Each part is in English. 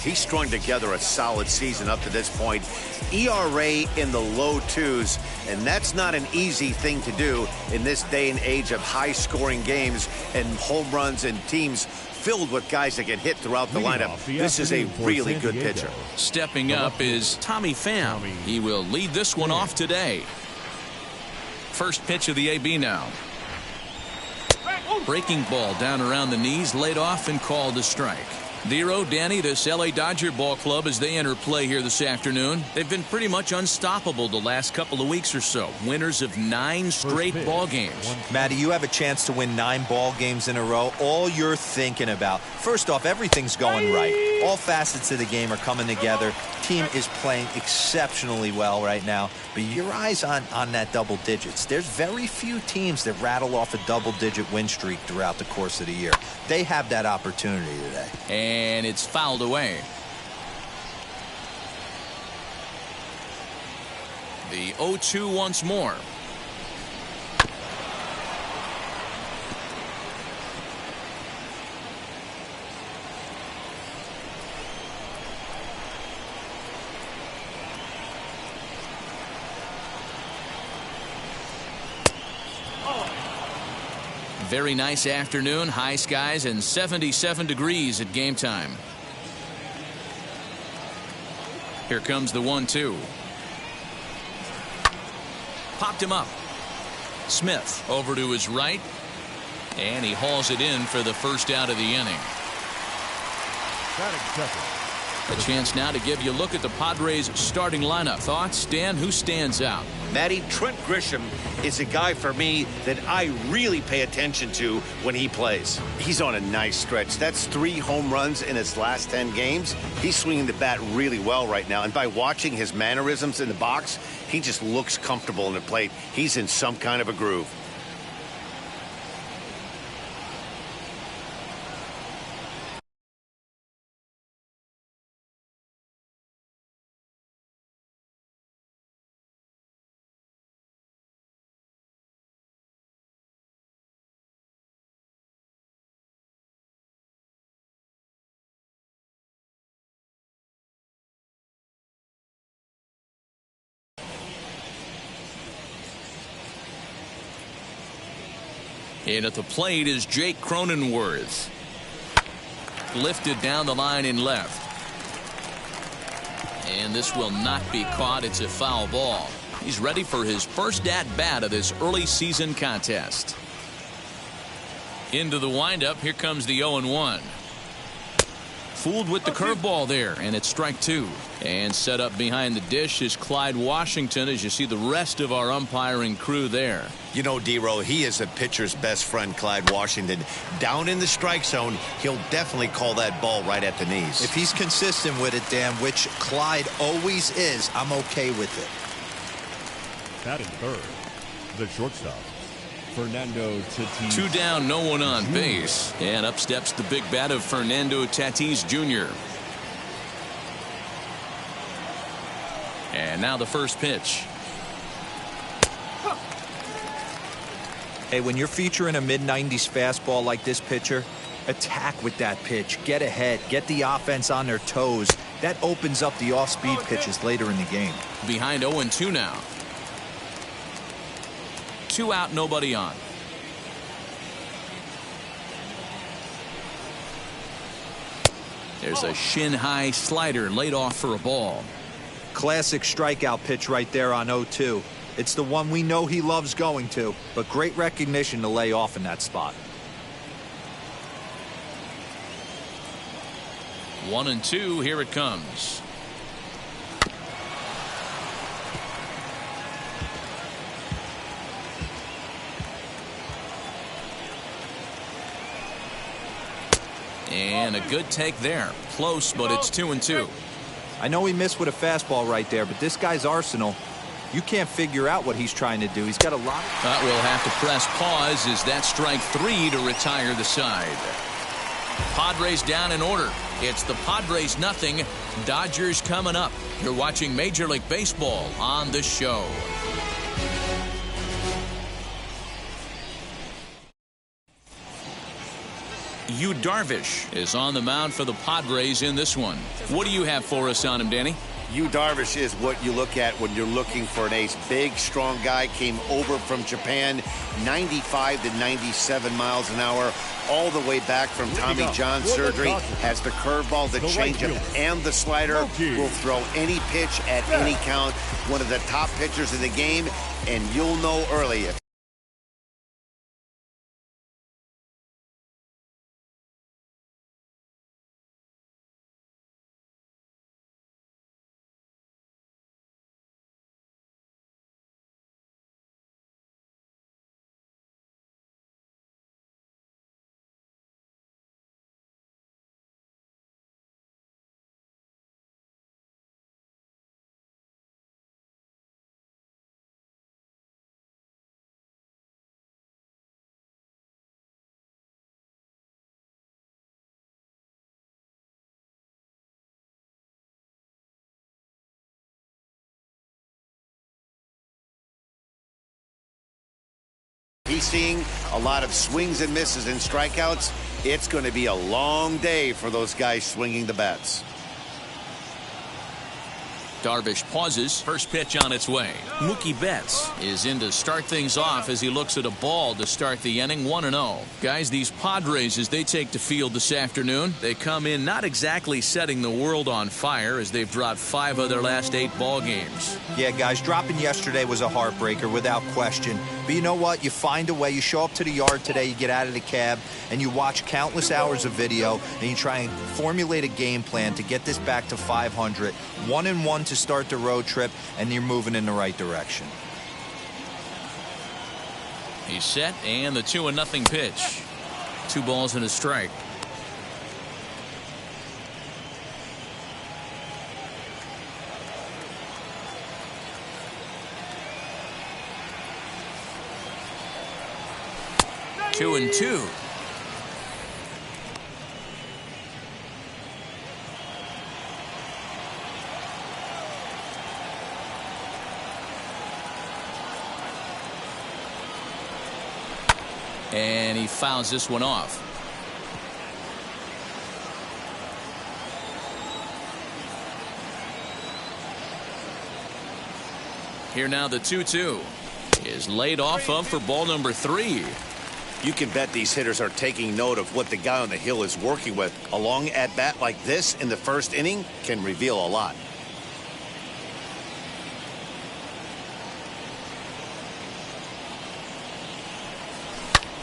He's strung together a solid season up to this point. ERA in the low 2s, and that's not an easy thing to do in this day and age of high-scoring games and home runs and teams filled with guys that get hit throughout the lineup. This is a really good pitcher. Stepping up is Tommy Pham. He will lead this one off today. First pitch of the AB now. Breaking ball down around the knees, laid off and called a strike. Dero, Danny, this LA Dodger ball club as they enter play here this afternoon. They've been pretty much unstoppable the last couple of weeks or so. Winners of 9 straight ball games. Matty, you have a chance to win 9 ball games in a row. All you're thinking about, first off, everything's going right. All facets of the game are coming together. Team is playing exceptionally well right now. But your eyes on that double digits. There's very few teams that rattle off a double-digit win streak throughout the course of the year. They have that opportunity today. And it's fouled away. The 0-2 once more. Very nice afternoon, high skies and 77 degrees at game time. Here comes the 1-2. Popped him up. Smith over to his right, and he hauls it in for the first out of the inning. A chance now to give you a look at the Padres starting lineup. Thoughts, Dan? Who stands out? Matty, Trent Grisham is a guy for me that I really pay attention to when he plays. He's on a nice stretch. That's 3 home runs in his last 10 games. He's swinging the bat really well right now. And by watching his mannerisms in the box, he just looks comfortable in the plate. He's in some kind of a groove. And at the plate is Jake Cronenworth. Lifted down the line in left. And this will not be caught. It's a foul ball. He's ready for his first at-bat of this early season contest. Into the windup. Here comes the 0-1. Fooled with the curveball there, and it's strike 2. And set up behind the dish is Clyde Washington, as you see the rest of our umpiring crew there. You know, Dero, he is a pitcher's best friend, Clyde Washington. Down in the strike zone, he'll definitely call that ball right at the knees. If he's consistent with it, Dan, which Clyde always is, I'm okay with it. Batting third, the shortstop, Fernando Tatis. 2 down, no one on base. And up steps the big bat of Fernando Tatis Jr. And now the first pitch. Hey, when you're featuring a mid-90s fastball like this pitcher, attack with that pitch. Get ahead. Get the offense on their toes. That opens up the off-speed pitches later in the game. Behind 0-2 now. 2 out, nobody on. There's a shin-high slider laid off for a ball. Classic strikeout pitch right there on 0-2. It's the one we know he loves going to, but great recognition to lay off in that spot. 1-2, here it comes. And a good take there. Close, but it's 2-2. I know he missed with a fastball right there, but this guy's arsenal, you can't figure out what he's trying to do. He's got a lot. We'll have to press pause as that strike 3 to retire the side. Padres down in order. It's the Padres nothing. Dodgers coming up. You're watching Major League Baseball on the show. Yu Darvish is on the mound for the Padres in this one. What do you have for us on him, Danny? Yu Darvish is what you look at when you're looking for an ace. Big, strong guy, came over from Japan, 95 to 97 miles an hour, all the way back from Tommy John surgery. Has the curveball, the changeup, and the slider. Will throw any pitch at any count. One of the top pitchers in the game, and you'll know early. He's seeing a lot of swings and misses and strikeouts. It's going to be a long day for those guys swinging the bats. Darvish pauses. First pitch on its way. Mookie Betts is in to start things off as he looks at a ball to start the inning. 1-0. Guys, these Padres, as they take the field this afternoon, they come in not exactly setting the world on fire as they've dropped 5 of their last 8 ball games. Yeah, guys, dropping yesterday was a heartbreaker without question. But you know what? You find a way. You show up to the yard today, you get out of the cab, and you watch countless hours of video, and you try and formulate a game plan to get this back to 500. 1-1 to start the road trip, and you're moving in the right direction. He's set, and the 2-0 pitch. 2 balls and a strike. Two and two. And he fouls this one off. Here now the 2-2 is laid off of for ball number 3. You can bet these hitters are taking note of what the guy on the hill is working with. A long at-bat like this in the first inning can reveal a lot.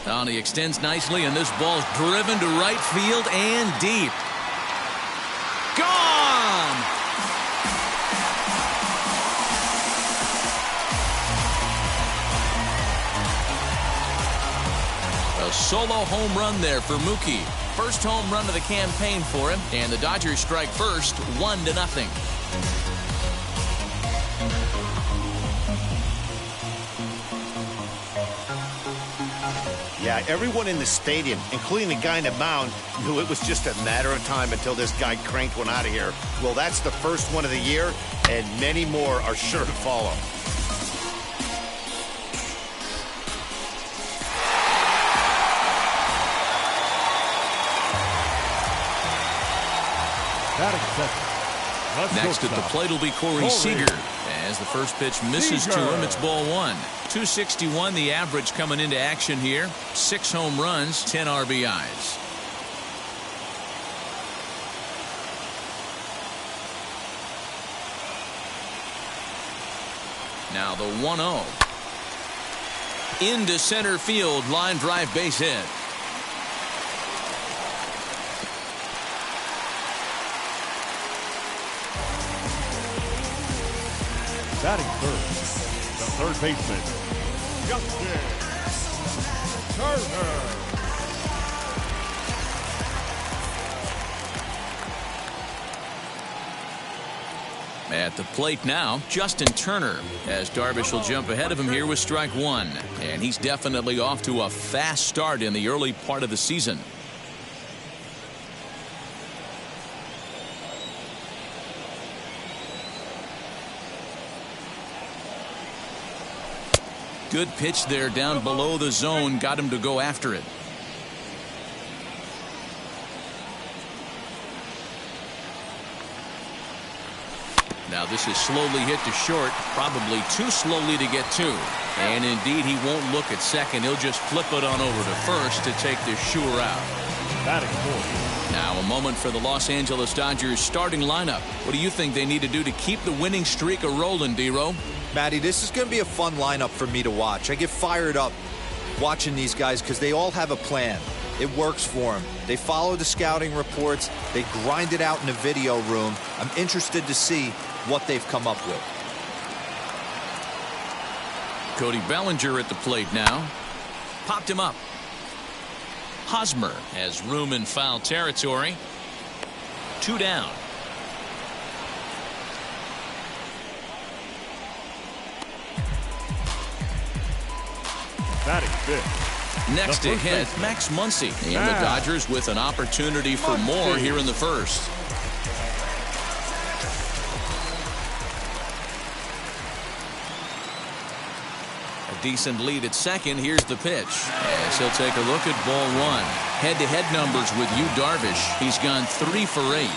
Oh, and he extends nicely, and this ball's driven to right field and deep. Gone! A solo home run there for Mookie. First home run of the campaign for him, and the Dodgers strike first, 1-0. Yeah, everyone in the stadium, including the guy in the mound, knew it was just a matter of time until this guy cranked one out of here. Well, that's the first one of the year, and many more are sure to follow. Next at the plate will be Corey Seager. As the first pitch misses to him, it's ball 1. 261 the average coming into action here. 6 home runs, 10 RBIs. Now the 1-0. Into center field, line drive base hit. Batting first, the third baseman, Justin Turner. At the plate now, Justin Turner, as Darvish will jump ahead of him here with strike 1. And he's definitely off to a fast start in the early part of the season. Good pitch there down below the zone, got him to go after it. Now this is slowly hit to short, probably too slowly to get to. And indeed, he won't look at second. He'll just flip it on over to first to take this sure out. Batting fourth. Now a moment for the Los Angeles Dodgers starting lineup. What do you think they need to do to keep the winning streak a-rolling, D-Row? Matty, this is going to be a fun lineup for me to watch. I get fired up watching these guys because they all have a plan. It works for them. They follow the scouting reports. They grind it out in the video room. I'm interested to see what they've come up with. Cody Bellinger at the plate now. Popped him up. Hosmer has room in foul territory. 2 down. Batting fifth. Next to hit, Max Muncy. And the Dodgers with an opportunity for more here in the first. A decent lead at second. Here's the pitch. As he'll take a look at ball one. Head-to-head numbers with Yu Darvish. He's gone 3 for 8.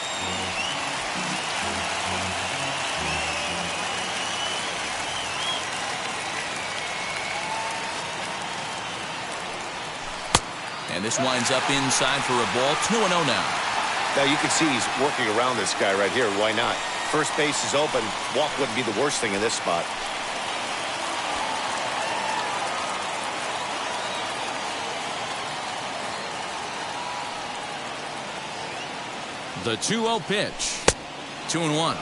And this winds up inside for a ball. 2-0 now. Now you can see he's working around this guy right here. Why not? First base is open. Walk wouldn't be the worst thing in this spot. The 2-0 pitch. 2-1.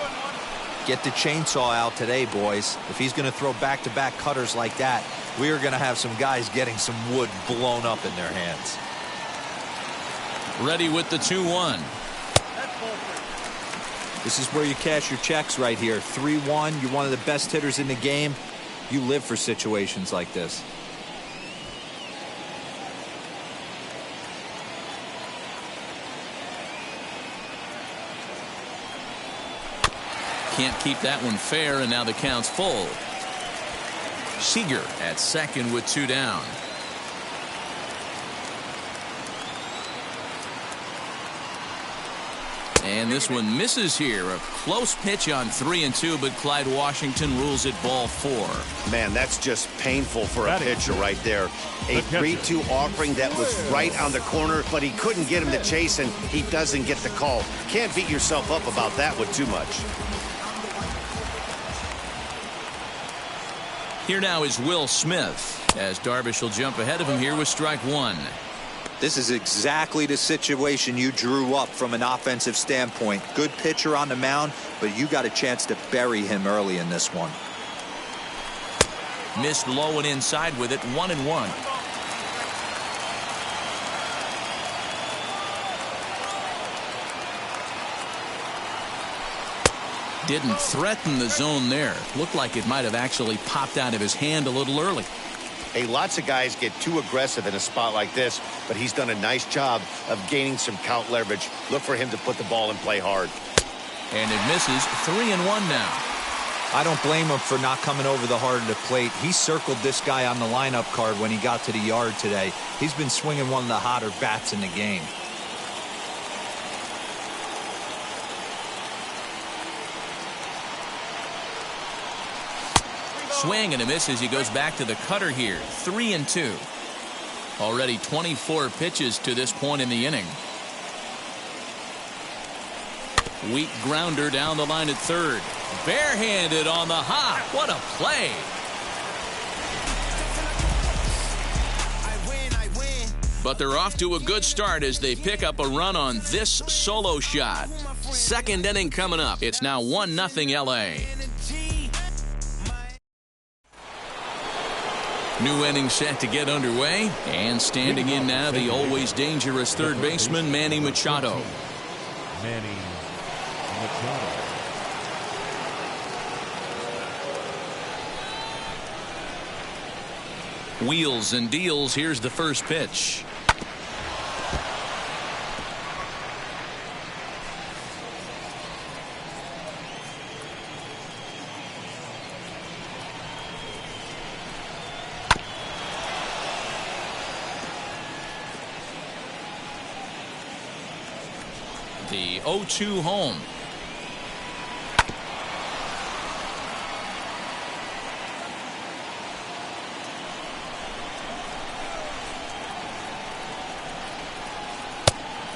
Get the chainsaw out today, boys. If he's going to throw back-to-back cutters like that, we are going to have some guys getting some wood blown up in their hands. Ready with the 2-1. This is where you cash your checks right here. 3-1. You're one of the best hitters in the game. You live for situations like this. Can't keep that one fair, and now the count's full. Seager at second with 2 down. And this one misses here. A close pitch on 3-2, but Clyde Washington rules it ball 4. Man, that's just painful for a pitcher right there. A 3-2 offering that was right on the corner, but he couldn't get him to chase, and he doesn't get the call. Can't beat yourself up about that one too much. Here now is Will Smith, as Darvish will jump ahead of him here with strike 1. This is exactly the situation you drew up from an offensive standpoint. Good pitcher on the mound, but you got a chance to bury him early in this one. Missed low and inside with it. 1-1. Didn't threaten the zone there. Looked like it might have actually popped out of his hand a little early. Hey, lots of guys get too aggressive in a spot like this, but he's done a nice job of gaining some count leverage. Look for him to put the ball in play hard. And it misses. 3-1 now. I don't blame him for not coming over the heart of the plate. He circled this guy on the lineup card when he got to the yard today. He's been swinging one of the hotter bats in the game. Swing and a miss as he goes back to the cutter here. 3-2. Already 24 pitches to this point in the inning. Weak grounder down the line at third. Barehanded on the hop. What a play. But they're off to a good start as they pick up a run on this solo shot. Second inning coming up. It's now 1-0 LA. New inning set to get underway, and standing in now the always dangerous third baseman Manny Machado. Manny Machado. Wheels and deals. Here's the first pitch. The 0-2 home.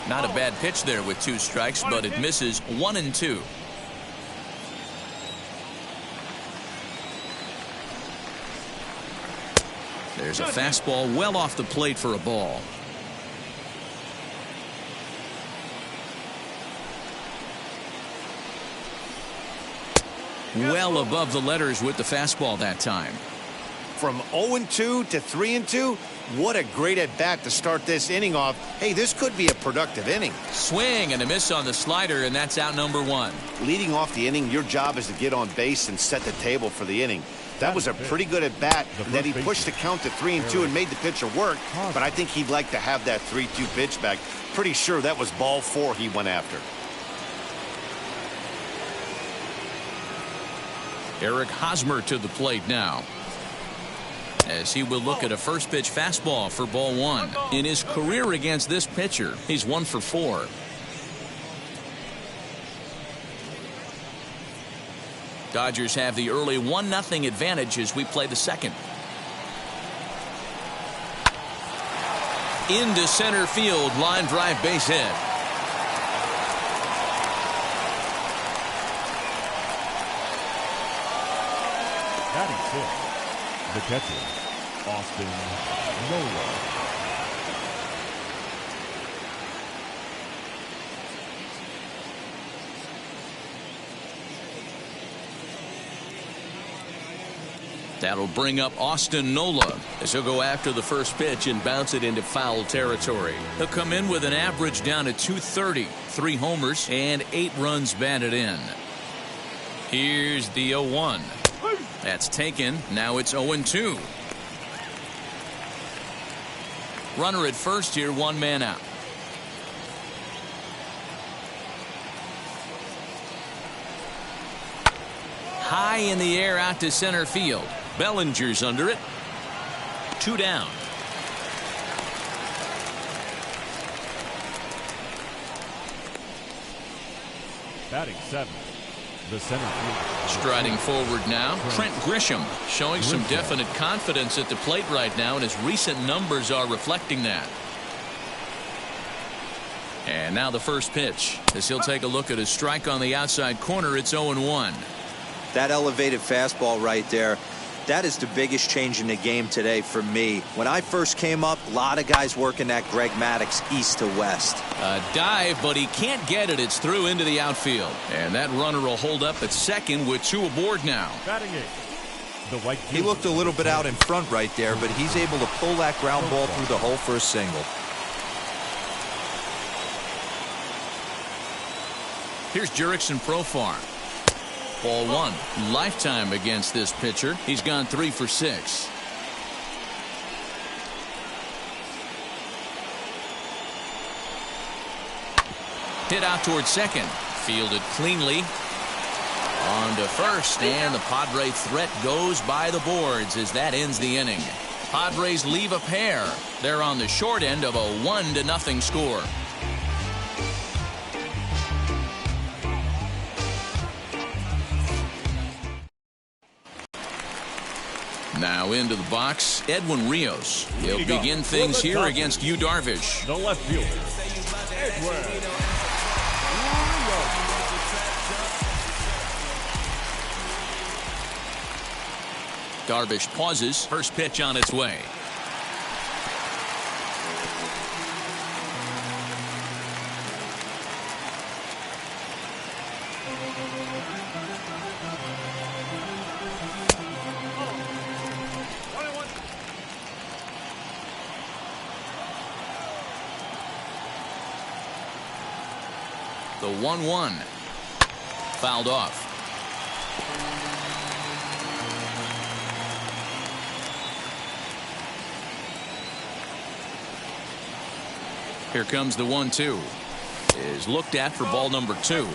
Not a bad pitch there with 2 strikes, but it misses 1 and 2. There's a fastball well off the plate for a ball. Well above the letters with the fastball that time. From 0-2 to 3-2, what a great at-bat to start this inning off. Hey, this could be a productive inning. Swing and a miss on the slider, and that's out number 1. Leading off the inning, your job is to get on base and set the table for the inning. That was a pretty good at-bat, and then he pushed the count to 3-2 and made the pitcher work, but I think he'd like to have that 3-2 pitch back. Pretty sure that was ball 4 he went after. Eric Hosmer to the plate now, as he will look at a first pitch fastball for ball 1. In his career against this pitcher, he's 1 for 4. Dodgers have the early 1-0 advantage as we play the second. Into center field, line drive, base hit. Batting 6, the catcher, Austin Nola. That'll bring up Austin Nola as he'll go after the first pitch and bounce it into foul territory. He'll come in with an average down to 230, 3 homers, and 8 runs batted in. Here's the 0-1. That's taken. Now it's 0-2. Runner at first here, 1 man out. High in the air out to center field. Bellinger's under it. 2 down. Batting 7, the center fielder. Striding forward now, Trent Grisham, showing some definite confidence at the plate right now, and his recent numbers are reflecting that. And now the first pitch, as he'll take a look at his strike on the outside corner. It's 0-1. That elevated fastball right there, that is the biggest change in the game today for me. When I first came up, a lot of guys working that Greg Maddux east to west. A dive, but he can't get it. It's through into the outfield. And that runner will hold up at second with 2 aboard now. Batting 8, the white. He looked a little bit out in front right there, but he's able to pull that ground ball through the hole for a single. Here's Jurickson Profar. Ball 1. Lifetime against this pitcher. He's gone 3 for 6. Hit out toward second. Fielded cleanly. On to first, and the Padre threat goes by the boards as that ends the inning. Padres leave a pair. They're on the short end of a 1-0 score. Now into the box, Edwin Rios. He'll begin things here against Yu Darvish. The left fielder, Edwin Rios. Darvish pauses. First pitch on its way. The 1-1. Fouled off. Here comes the 1-2. Is looked at for ball number 2.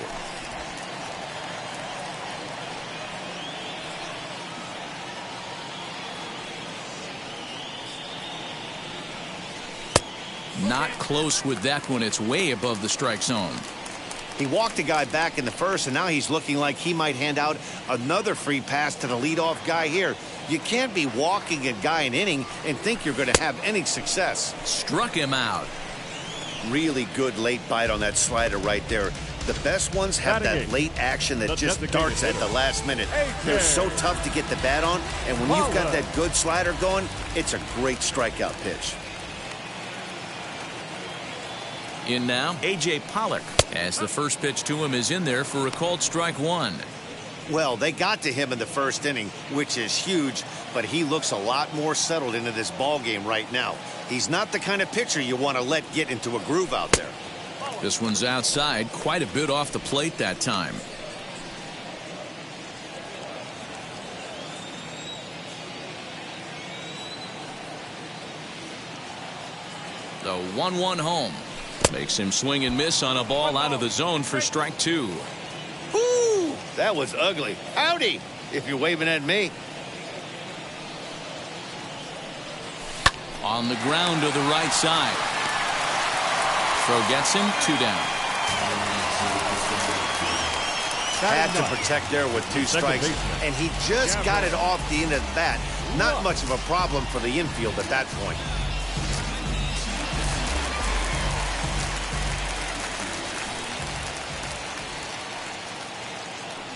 Not close with that one. It's way above the strike zone. He walked a guy back in the first, and now he's looking like he might hand out another free pass to the leadoff guy here. You can't be walking a guy an inning and think you're going to have any success. Struck him out. Really good late bite on that slider right there. The best ones have that late action that just darts at the last minute. They're so tough to get the bat on, and when you've got that good slider going, it's a great strikeout pitch. In now, A.J. Pollock, as the first pitch to him is in there for a called strike one. Well, they got to him in the first inning, which is huge, but he looks a lot more settled into this ball game right now. He's not the kind of pitcher you want to let get into a groove out there. This one's outside, quite a bit off the plate that time. The 1-1 home makes him swing and miss on a ball out of the zone for strike two. Whoo! That was ugly. Howdy, if you're waving at me. On the ground to the right side. Throw gets him, 2 down. Had to protect there with 2 strikes, and he just got it off the end of the bat. Not much of a problem for the infield at that point.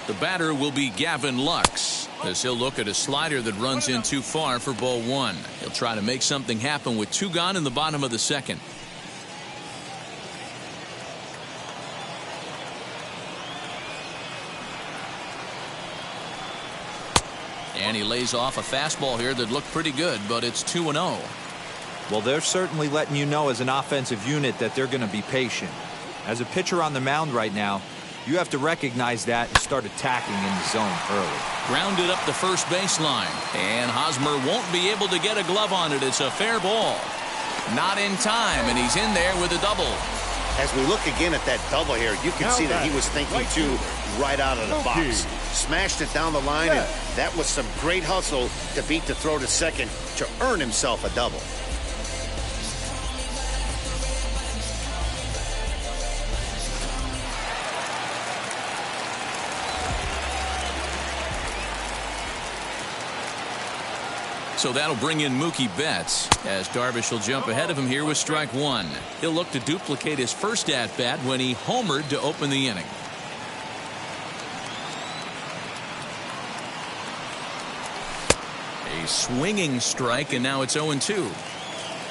The batter will be Gavin Lux, as he'll look at a slider that runs in too far for ball 1. He'll try to make something happen with 2 gone in the bottom of the second. And he lays off a fastball here that looked pretty good, but it's 2-0. Well, they're certainly letting you know as an offensive unit that they're going to be patient. As a pitcher on the mound right now, you have to recognize that and start attacking in the zone early. Grounded up the first baseline, and Hosmer won't be able to get a glove on it. It's a fair ball. Not in time, and he's in there with a double. As we look again at that double here, you can see that he was thinking too right out of the box. Smashed it down the line, and that was some great hustle to beat the throw to second to earn himself a double. So that'll bring in Mookie Betts, as Darvish will jump ahead of him here with strike 1. He'll look to duplicate his first at-bat when he homered to open the inning. A swinging strike, and now it's 0-2.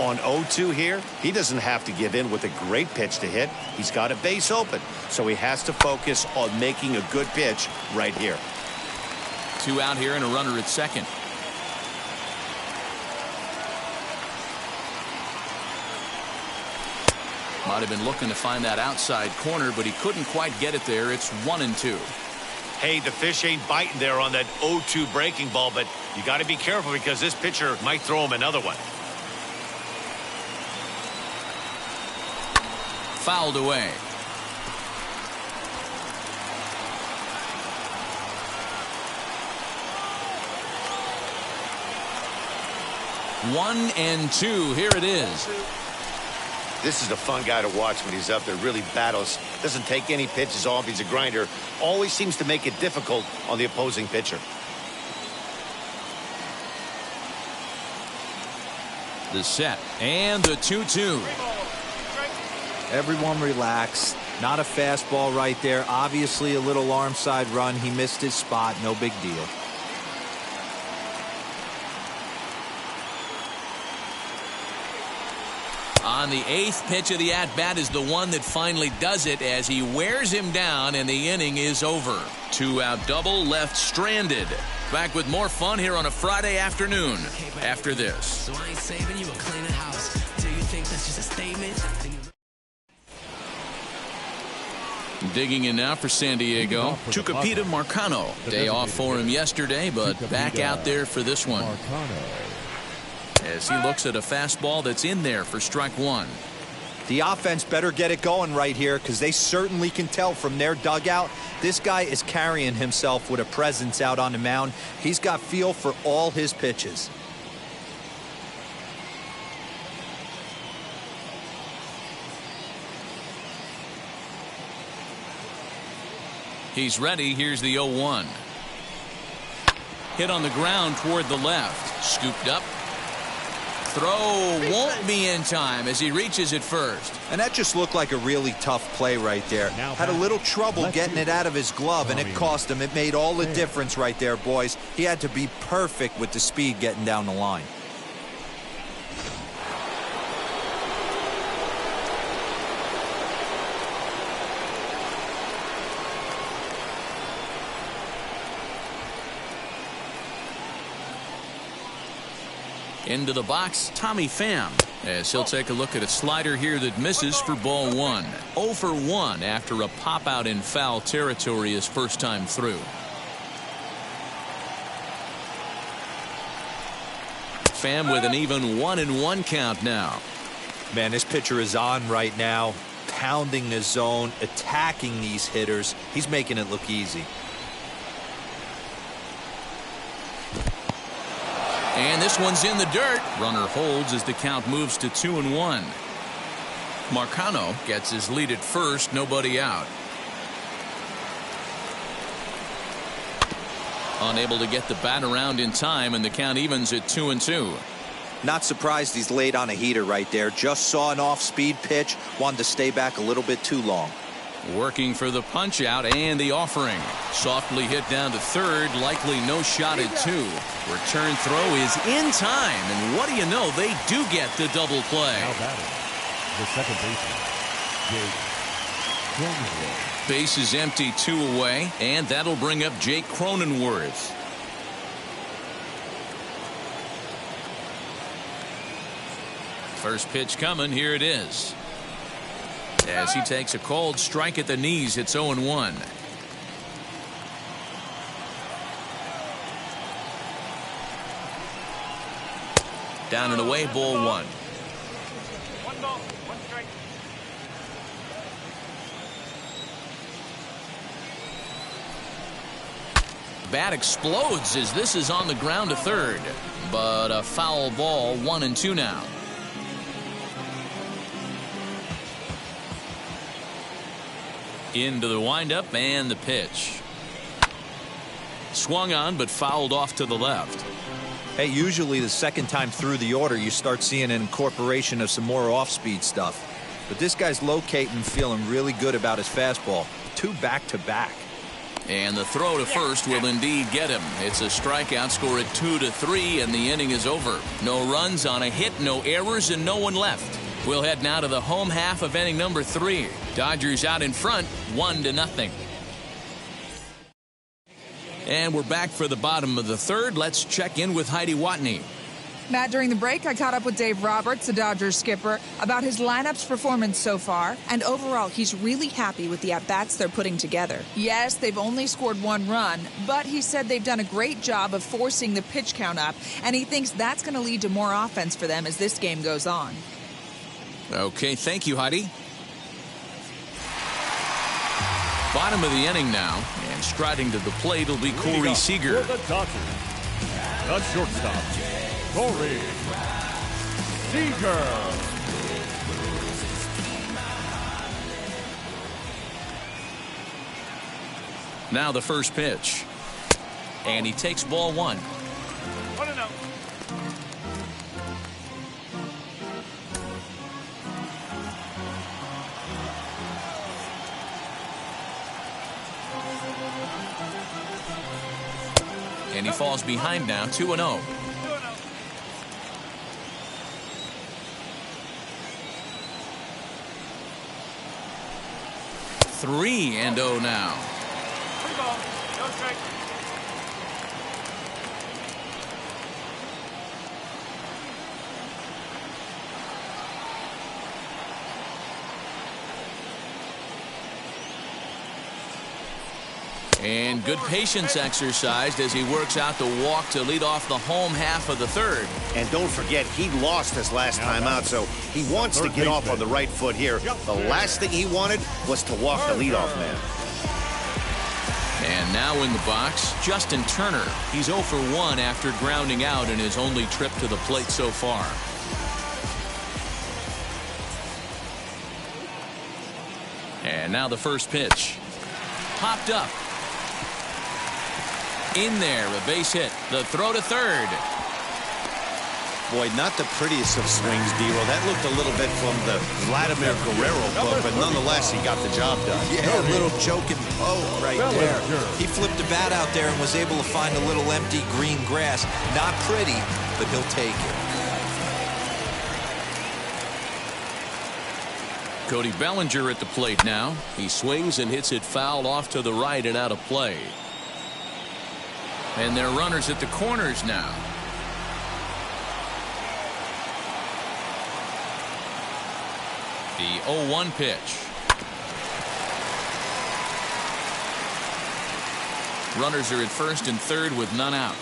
On 0-2 here, he doesn't have to give in with a great pitch to hit. He's got a base open, so he has to focus on making a good pitch right here. 2 out here and a runner at second. Might have been looking to find that outside corner, but he couldn't quite get it there. It's 1-2. Hey, the fish ain't biting there on that 0-2 breaking ball, but you got to be careful because this pitcher might throw him another one. Fouled away. One and 2. Here it is. This is a fun guy to watch when he's up there. Really battles. Doesn't take any pitches off. He's a grinder. Always seems to make it difficult on the opposing pitcher. The set and the 2-2. Everyone relax. Not a fastball right there. Obviously a little arm side run. He missed his spot. No big deal. On the 8th pitch of the at-bat is the one that finally does it as he wears him down, and the inning is over. 2-out double, left stranded. Back with more fun here on a Friday afternoon after this. So I ain't saving you a cleaner house. Do you think that's just a statement? Digging in now for San Diego, Tucupita Marcano. Day off for him yesterday, but back out there for this one. As he looks at a fastball that's in there for strike 1. The offense better get it going right here because they certainly can tell from their dugout this guy is carrying himself with a presence out on the mound. He's got feel for all his pitches. He's ready. Here's the 0-1. Hit on the ground toward the left. Scooped up. throw won't be in time as he reaches it first. And that just looked like a really tough play right there. Had a little trouble getting it out of his glove, and it cost him. It made all the difference right there, boys. He had to be perfect with the speed getting down the line. Into the box, Tommy Pham, as he'll take a look at a slider here that misses for ball one. 0 for 1 after a pop out in foul territory his first time through. Pham with an even 1-1 count now. Man, this pitcher is on right now, pounding the zone, attacking these hitters. He's making it look easy. And this one's in the dirt. Runner holds as the count moves to 2-1. Marcano gets his lead at first, nobody out. Unable to get the bat around in time, and the count evens at 2-2. Not surprised he's laid on a heater right there. Just saw an off-speed pitch, wanted to stay back a little bit too long. Working for the punch out and the offering. Softly hit down to third, likely no shot at 2. Return throw is in time, and what do you know, they do get the double play. Now batting, the second baseman, Jake Cronenworth. Base is empty, 2 away, and that'll bring up Jake Cronenworth. First pitch coming, here it is. As he takes a cold strike at the knees, it's 0-1. Down and away, ball 1. 1 ball, 1 strike. Bat explodes as this is on the ground to third, but a foul ball. 1-2 now. Into the windup and the pitch. Swung on but fouled off to the left. Hey, usually the second time through the order you start seeing an incorporation of some more off-speed stuff. But this guy's locating, feeling really good about his fastball. 2 back-to-back. And the throw to first will indeed get him. It's a strikeout, score at 2-3, and the inning is over. No runs on a hit, no errors, and no one left. We'll head now to the home half of inning number 3. Dodgers out in front, 1-0. And we're back for the bottom of the third. Let's check in with Heidi Watney. Matt, during the break, I caught up with Dave Roberts, the Dodgers skipper, about his lineup's performance so far. And overall, he's really happy with the at-bats they're putting together. Yes, they've only scored 1 run, but he said they've done a great job of forcing the pitch count up, and he thinks that's going to lead to more offense for them as this game goes on. Okay, thank you, Heidi. Bottom of the inning now, and striding to the plate will be Corey Seager. For the Dodgers, the shortstop, Corey Seager. Now the first pitch. And he takes ball 1. 1-0. And he falls behind now, 2-0. 3-0 now. 3 ball, no strike. And good patience exercised as he works out the walk to lead off the home half of the third. And don't forget, he lost his last time out, so he wants to get off on the right foot here. The last thing he wanted was to walk the leadoff man. And now in the box, Justin Turner. He's 0 for 1 after grounding out in his only trip to the plate so far. And now the first pitch. Popped up. In there, a base hit. The throw to third. Boy, not the prettiest of swings, D-Roll. That looked a little bit from the Vladimir Guerrero book, but nonetheless, he got the job done. Yeah, a little joke and poke right there. He flipped the bat out there and was able to find a little empty green grass. Not pretty, but he'll take it. Cody Bellinger at the plate now. He swings and hits it foul off to the right and out of play. And there are runners at the corners now. The 0-1 pitch. Runners are at first and third with none out.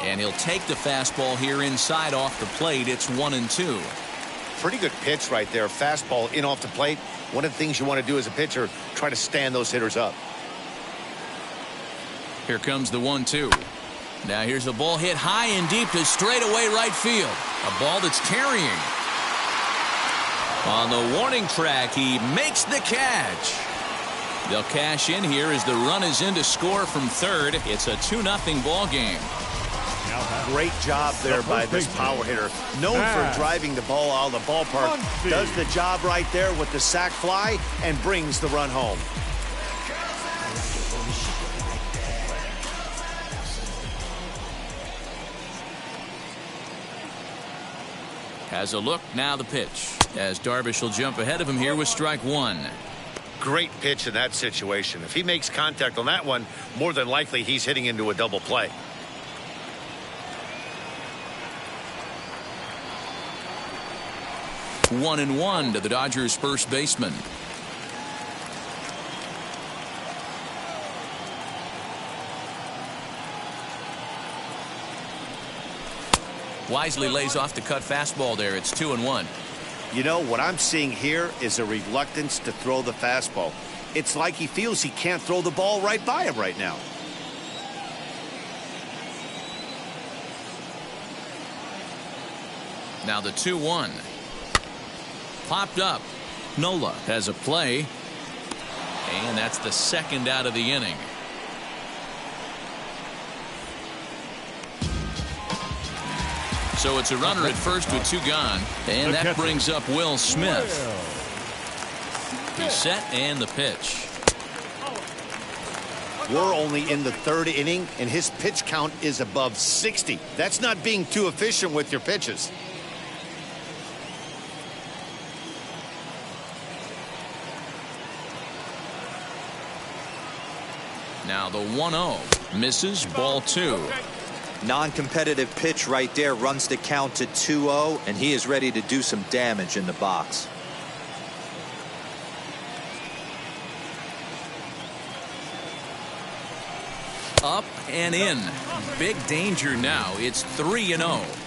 And he'll take the fastball here inside off the plate. It's 1-2. Pretty good pitch right there. Fastball in off the plate. One of the things you want to do as a pitcher, try to stand those hitters up. Here comes the 1-2. Now here's a ball hit high and deep to straightaway right field. A ball that's carrying. On the warning track, he makes the catch. They'll cash in here as the run is in to score from third. It's a 2-0 ball game. Great job there by this power hitter. Known for driving the ball out of the ballpark. Does the job right there with the sac fly and brings the run home. Has a look, now the pitch. As Darvish will jump ahead of him here with strike one. Great pitch in that situation. If he makes contact on that one, more than likely he's hitting into a double play. One and one to the Dodgers first baseman. Wisely lays off the cut fastball there. It's 2-1. You know, what I'm seeing here is a reluctance to throw the fastball. It's like he feels he can't throw the ball right by him right now. Now the 2-1. Popped up. Nola has a play. And that's the second out of the inning. So it's a runner at first with two gone. And that brings up Will Smith. He's set and the pitch. We're only in the third inning, and his pitch count is above 60. That's not being too efficient with your pitches. Now the 1-0 misses, ball two. Non-competitive pitch right there, runs the count to 2-0, and he is ready to do some damage in the box. Up and in. Big danger now. It's 3-0.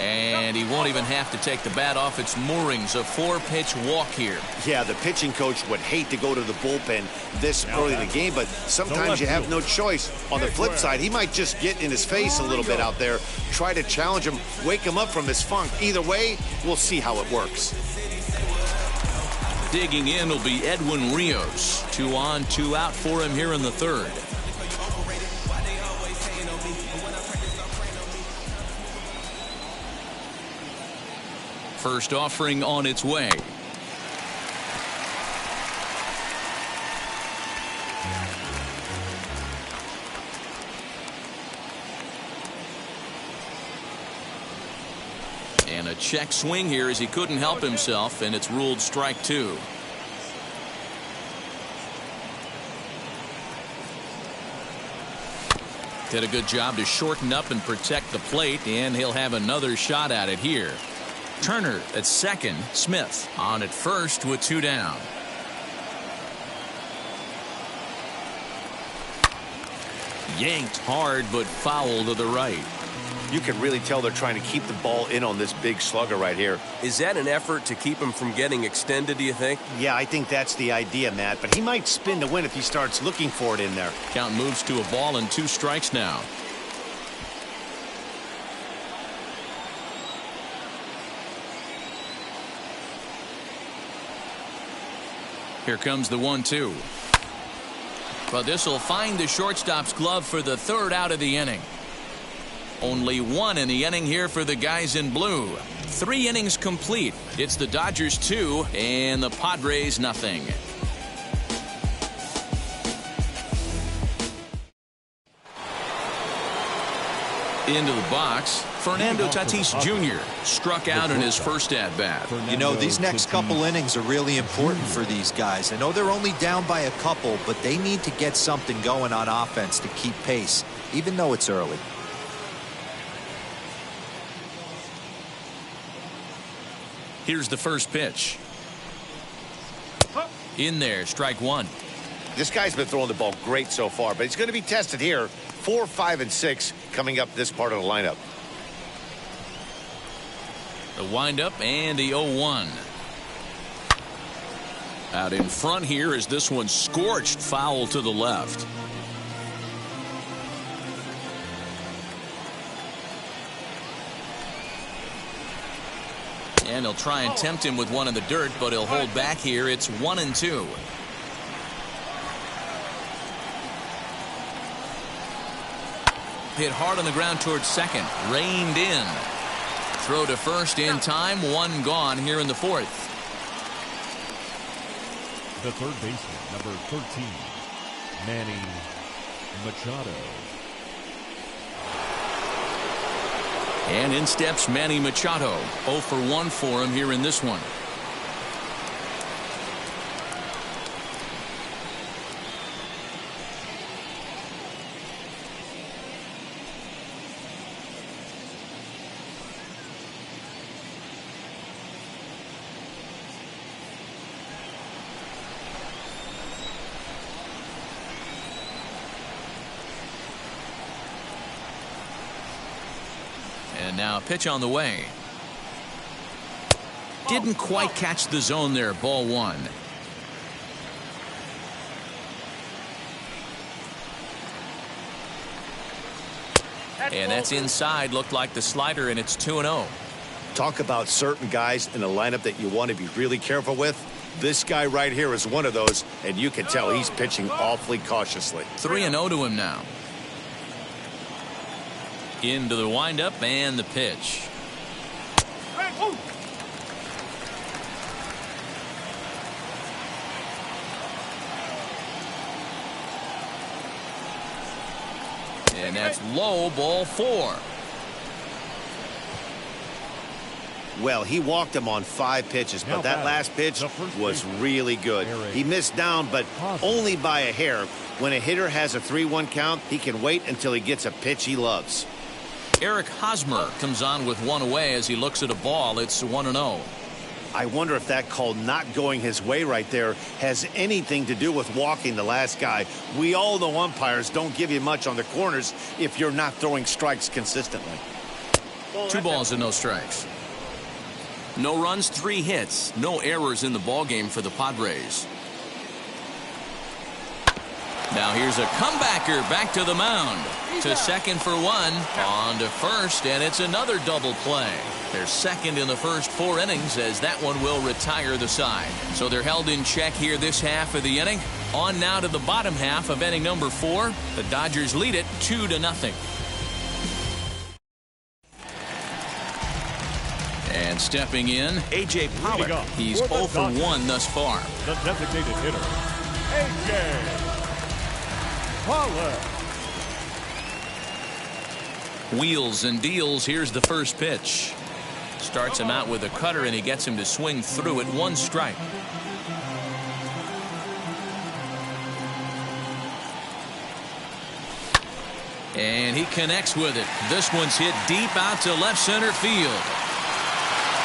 And he won't even have to take the bat off its moorings. A 4-pitch walk here. Yeah, the pitching coach would hate to go to the bullpen this early in the game, but sometimes you have no choice. On the flip side, he might just get in his face a little bit out there, try to challenge him, wake him up from his funk. Either way, we'll see how it works. Digging in will be Edwin Rios. 2 on, 2 out for him here in the third. First offering on its way. And a check swing here as he couldn't help himself, and it's ruled strike two. Did a good job to shorten up and protect the plate, and he'll have another shot at it here. Turner at second. Smith on at first with 2 down. Yanked hard but foul to the right. You can really tell they're trying to keep the ball in on this big slugger right here. Is that an effort to keep him from getting extended, do you think? Yeah, I think that's the idea, Matt. But he might spin to win if he starts looking for it in there. Count moves to a ball and 2 strikes now. Here comes the 1-2. But this will find the shortstop's glove for the 3rd out of the inning. Only 1 in the inning here for the guys in blue. 3 innings complete. It's the Dodgers 2 and the Padres nothing. Into the box, Fernando Tatis Jr. struck out in his first at-bat. You know, these next couple innings are really important for these guys. I know they're only down by a couple, but they need to get something going on offense to keep pace, even though it's early. Here's the first pitch. In there, strike 1. This guy's been throwing the ball great so far, but he's going to be tested here. 4, 5, and 6 coming up this part of the lineup. The windup and the 0-1. Out in front here is this one scorched foul to the left. And he'll try and tempt him with one in the dirt, but he'll hold back here. It's 1-2. Hit hard on the ground towards second. Reined in. Throw to first in time. 1 gone here in the 4th. The third baseman, number 13, Manny Machado. And in steps Manny Machado. 0 for 1 for him here in this one. And now a pitch on the way. Didn't quite catch the zone there. Ball 1. And that's inside. Looked like the slider, and it's 2-0. Talk about certain guys in a lineup that you want to be really careful with. This guy right here is one of those, and you can tell he's pitching awfully cautiously. 3-0 to him now. Into the windup and the pitch. And that's low, ball 4. Well, he walked him on 5 pitches, but that last pitch was really good. He missed down, but only by a hair. When a hitter has a 3-1 count, he can wait until he gets a pitch he loves. Eric Hosmer comes on with 1 away as he looks at a ball. It's 1-0. I wonder if that call not going his way right there has anything to do with walking the last guy. We all know umpires don't give you much on the corners if you're not throwing strikes consistently. 2 balls and no strikes. No runs, 3 hits. No errors in the ballgame for the Padres. Now here's a comebacker back to the mound. To second for 1. On to first, and it's another double play. They're second in the first 4 innings as that one will retire the side. So they're held in check here this half of the inning. On now to the bottom half of inning number 4. The Dodgers lead it 2-0. And stepping in, A.J. Pollock. He's 0 for 1 thus far. The designated hitter, A.J. Pollock. Wheels and deals. Here's the first pitch. Starts him out with a cutter, and he gets him to swing through it. 1 strike. And he connects with it. This one's hit deep out to left center field.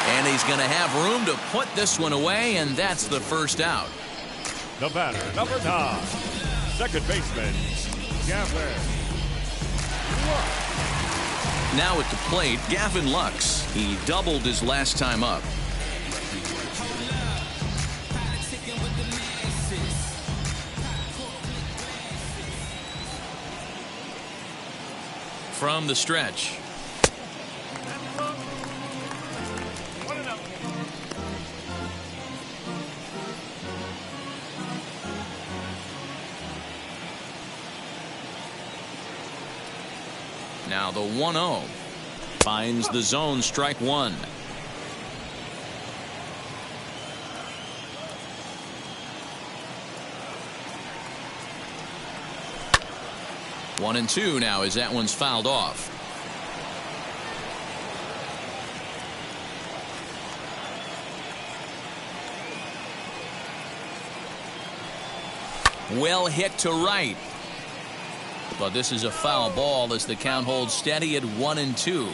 And he's going to have room to put this one away, and that's the first out. The batter, number 9, second baseman, Gavin. Now at the plate, Gavin Lux. He doubled his last time up. From the stretch. Now the 1-0 finds the zone, strike one. One and two now as that one's fouled off. Well hit to right. But this is a foul ball as the count holds steady at 1-2.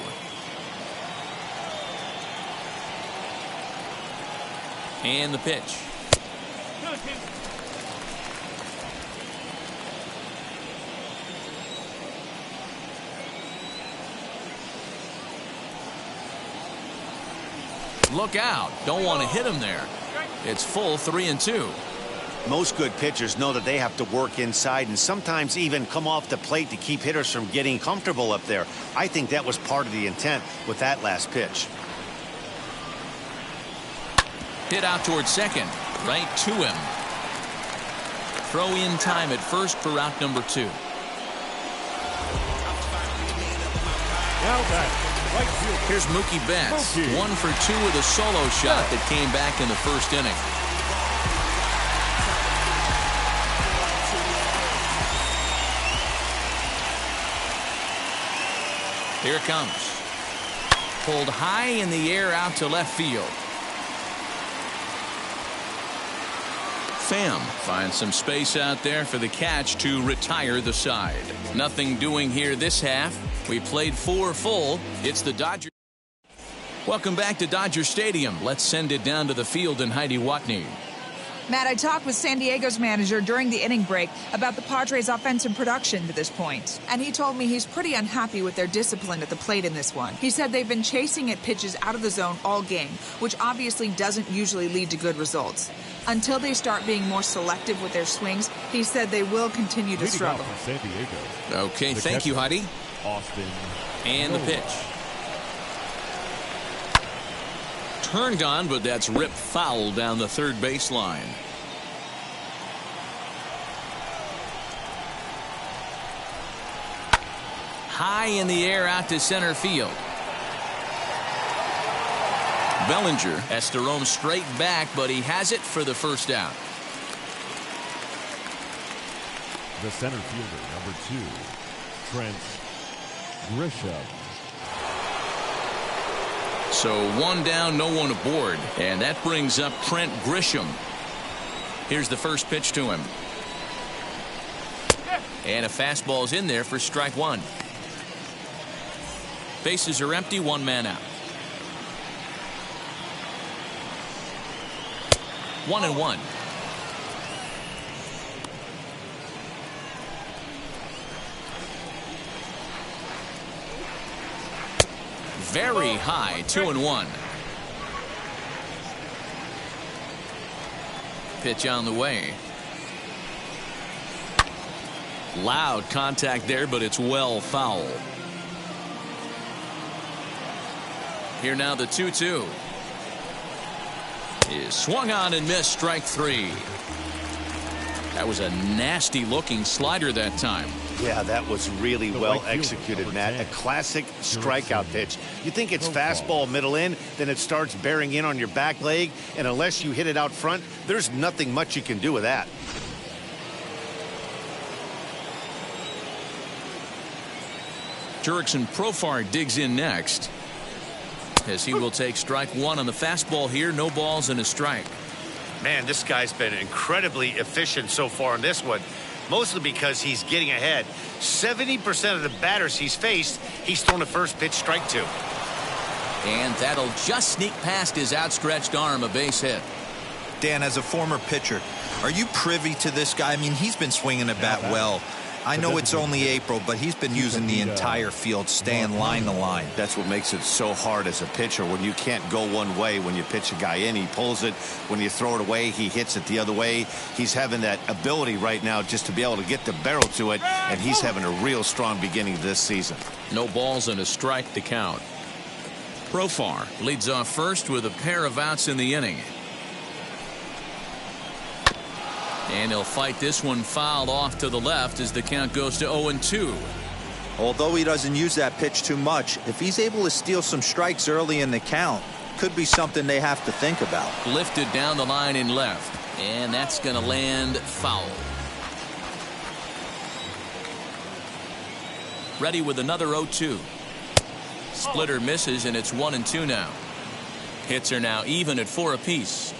And the pitch. Look out. Don't want to hit him there. It's full 3-2. Most good pitchers know that they have to work inside and sometimes even come off the plate to keep hitters from getting comfortable up there. I think that was part of the intent with that last pitch. Hit out towards second. Right to him. Throw in time at first for out number 2. Now back. Right field. Here's Mookie Betts. 1 for 2 with a solo shot that came back in the first inning. Here it comes. Pulled high in the air out to left field. Pham finds some space out there for the catch to retire the side. Nothing doing here this half. We played 4 full. It's the Dodgers. Welcome back to Dodger Stadium. Let's send it down to the field in Heidi Watney. Matt, I talked with San Diego's manager during the inning break about the Padres' offensive production to this point, and he told me he's pretty unhappy with their discipline at the plate in this one. He said they've been chasing at pitches out of the zone all game, which obviously doesn't usually lead to good results. Until they start being more selective with their swings, he said they will continue to struggle. San Diego. Okay, thank you, Heidi. Austin. And the pitch. Turned on, but that's ripped foul down the third baseline. High in the air out to center field. Bellinger has to roam straight back, but he has it for the first out. The center fielder, number 2, Trent Grisham. So 1 down, no one aboard. And that brings up Trent Grisham. Here's the first pitch to him. And a fastball's in there for strike 1. Bases are empty, 1 man out. 1-1. Very high, 2-1. Pitch on the way. Loud contact there, but it's well foul. Here now the 2-2. Is swung on and missed, strike 3. That was a nasty looking slider that time. Yeah, that was really well executed, Matt. A classic strikeout pitch. You think it's fastball middle in, then it starts bearing in on your back leg, and unless you hit it out front, there's nothing much you can do with that. Jurickson Profar digs in next, as he will take strike 1 on the fastball here. No balls and a strike. Man, this guy's been incredibly efficient so far in this one. Mostly because he's getting ahead. 70% of the batters he's faced, he's thrown a first pitch strike to. And that'll just sneak past his outstretched arm, a base hit. Dan, as a former pitcher, are you privy to this guy? I mean, he's been swinging a bat well. I know it's only April, but he's been using the entire field, staying line to line. That's what makes it so hard as a pitcher when you can't go one way. When you pitch a guy in, he pulls it. When you throw it away, he hits it the other way. He's having that ability right now just to be able to get the barrel to it, and he's having a real strong beginning this season. No balls and a strike to count. Profar leads off first with a pair of outs in the inning. And he'll fight this one fouled off to the left as the count goes to 0-2. Although he doesn't use that pitch too much, if he's able to steal some strikes early in the count, could be something they have to think about. Lifted down the line in left, and that's going to land foul. Ready with another 0-2. Splitter misses, and it's 1-2 now. Hits are now even at 4 apiece.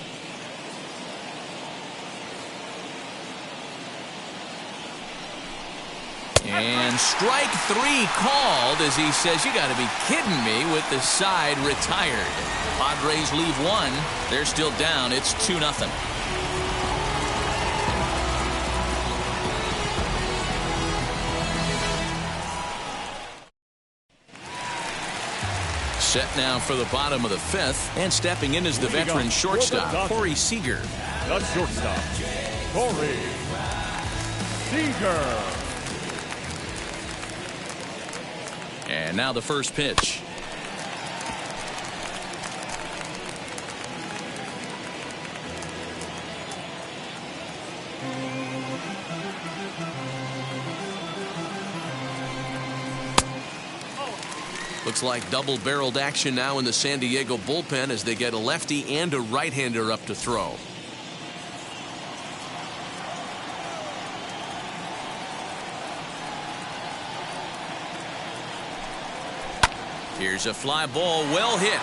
And strike 3 called as he says, you got to be kidding me, with the side retired. Padres leave 1. They're still down. It's 2-0. Set now for the bottom of the 5th, and stepping in is the veteran shortstop, Corey Seager. The shortstop, Corey Seager. And now the first pitch. Looks like double-barreled action now in the San Diego bullpen as they get a lefty and a right-hander up to throw. Here's a fly ball, well hit.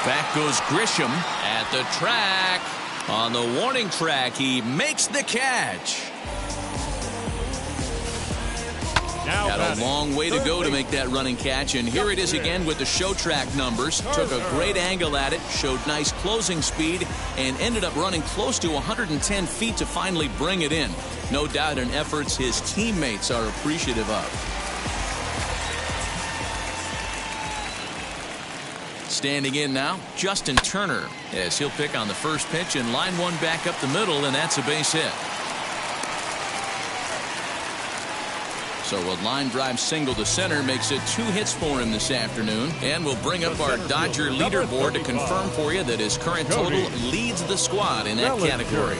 Back goes Grisham at the track. On the warning track, he makes the catch. Got a long way to go to make that running catch, and here it is again with the show track numbers. Took a great angle at it, showed nice closing speed, and ended up running close to 110 feet to finally bring it in. No doubt in efforts his teammates are appreciative of. Standing in now, Justin Turner, as he'll pick on the first pitch, and line one back up the middle, and that's a base hit. So a line drive single to center makes it 2 hits for him this afternoon, and we'll bring up our Dodger leaderboard to confirm for you that his current total leads the squad in that category.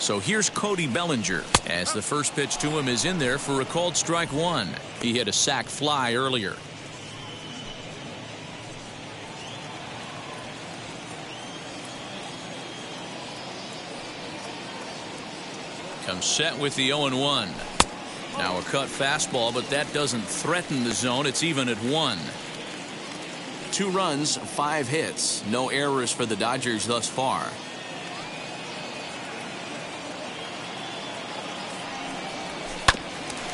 So here's Cody Bellinger as the first pitch to him is in there for a called strike 1. He hit a sac fly earlier. Comes set with the 0-1. Now a cut fastball, but that doesn't threaten the zone. It's even at 1. 2 runs, 5 hits. No errors for the Dodgers thus far.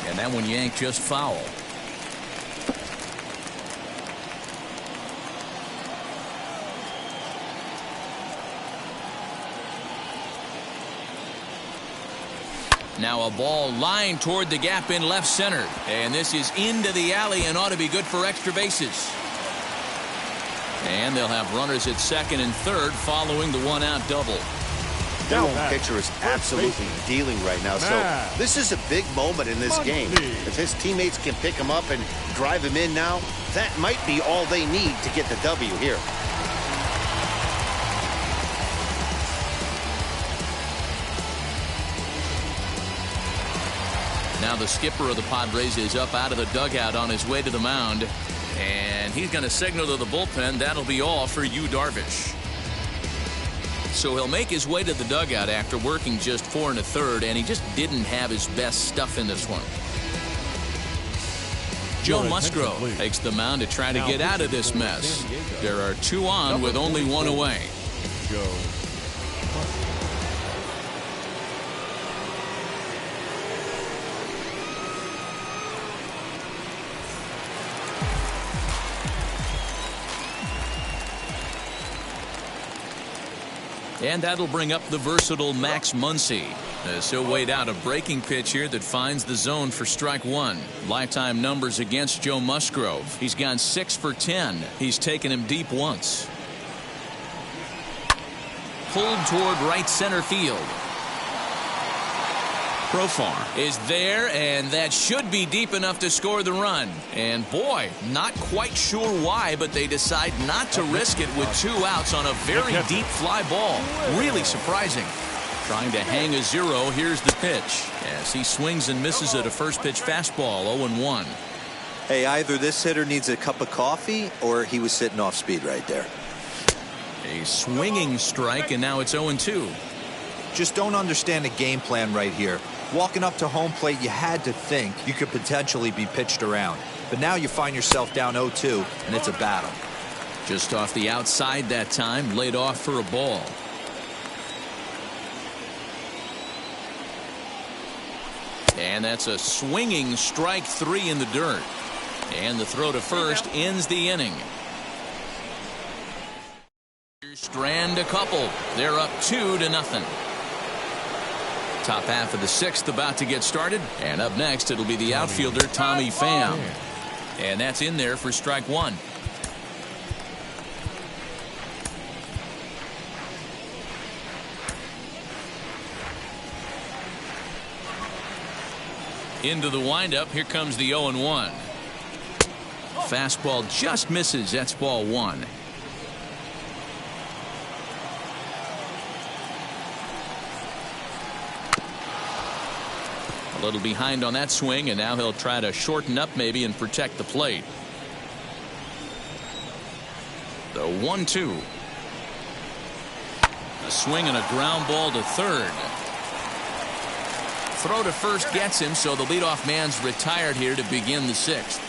And that one yanked just foul. Now a ball lined toward the gap in left center. And this is into the alley and ought to be good for extra bases. And they'll have runners at second and third following the 1-out double. That pitcher is absolutely dealing right now. So this is a big moment in this game. If his teammates can pick him up and drive him in now, that might be all they need to get the W here. Now the skipper of the Padres is up out of the dugout on his way to the mound. And he's going to signal to the bullpen. That'll be all for Yu Darvish. So he'll make his way to the dugout after working just 4 1/3, and he just didn't have his best stuff in this one. Joe Musgrove takes the mound to try to get out of this mess. There are 2 on with only 1 away. And that'll bring up the versatile Max Muncy. As he'll wait out a breaking pitch here that finds the zone for strike one. Lifetime numbers against Joe Musgrove. He's gone 6 for 10. He's taken him deep once. Pulled toward right center field. Profar is there, and that should be deep enough to score the run. And boy, not quite sure why, but they decide not to risk it with 2 outs on a very deep fly ball. Really surprising. Trying to hang a 0. Here's the pitch as he swings and misses at a first pitch fastball. 0-1. Hey, either this hitter needs a cup of coffee or he was sitting off speed right there. A swinging strike, and now it's 0-2. Just don't understand the game plan right here. Walking up to home plate, you had to think you could potentially be pitched around. But now you find yourself down 0-2, and it's a battle. Just off the outside that time, laid off for a ball. And that's a swinging strike 3 in the dirt. And the throw to first ends the inning. Strand a couple. They're up 2-0. Top half of the 6th about to get started. And up next, it'll be the outfielder, Tommy Pham. And that's in there for strike 1. Into the windup. Here comes the 0-1. Fastball just misses. That's ball 1. A little behind on that swing, and now he'll try to shorten up maybe and protect the plate. The 1-2. A swing and a ground ball to third. Throw to first gets him, so the leadoff man's retired here to begin the 6th.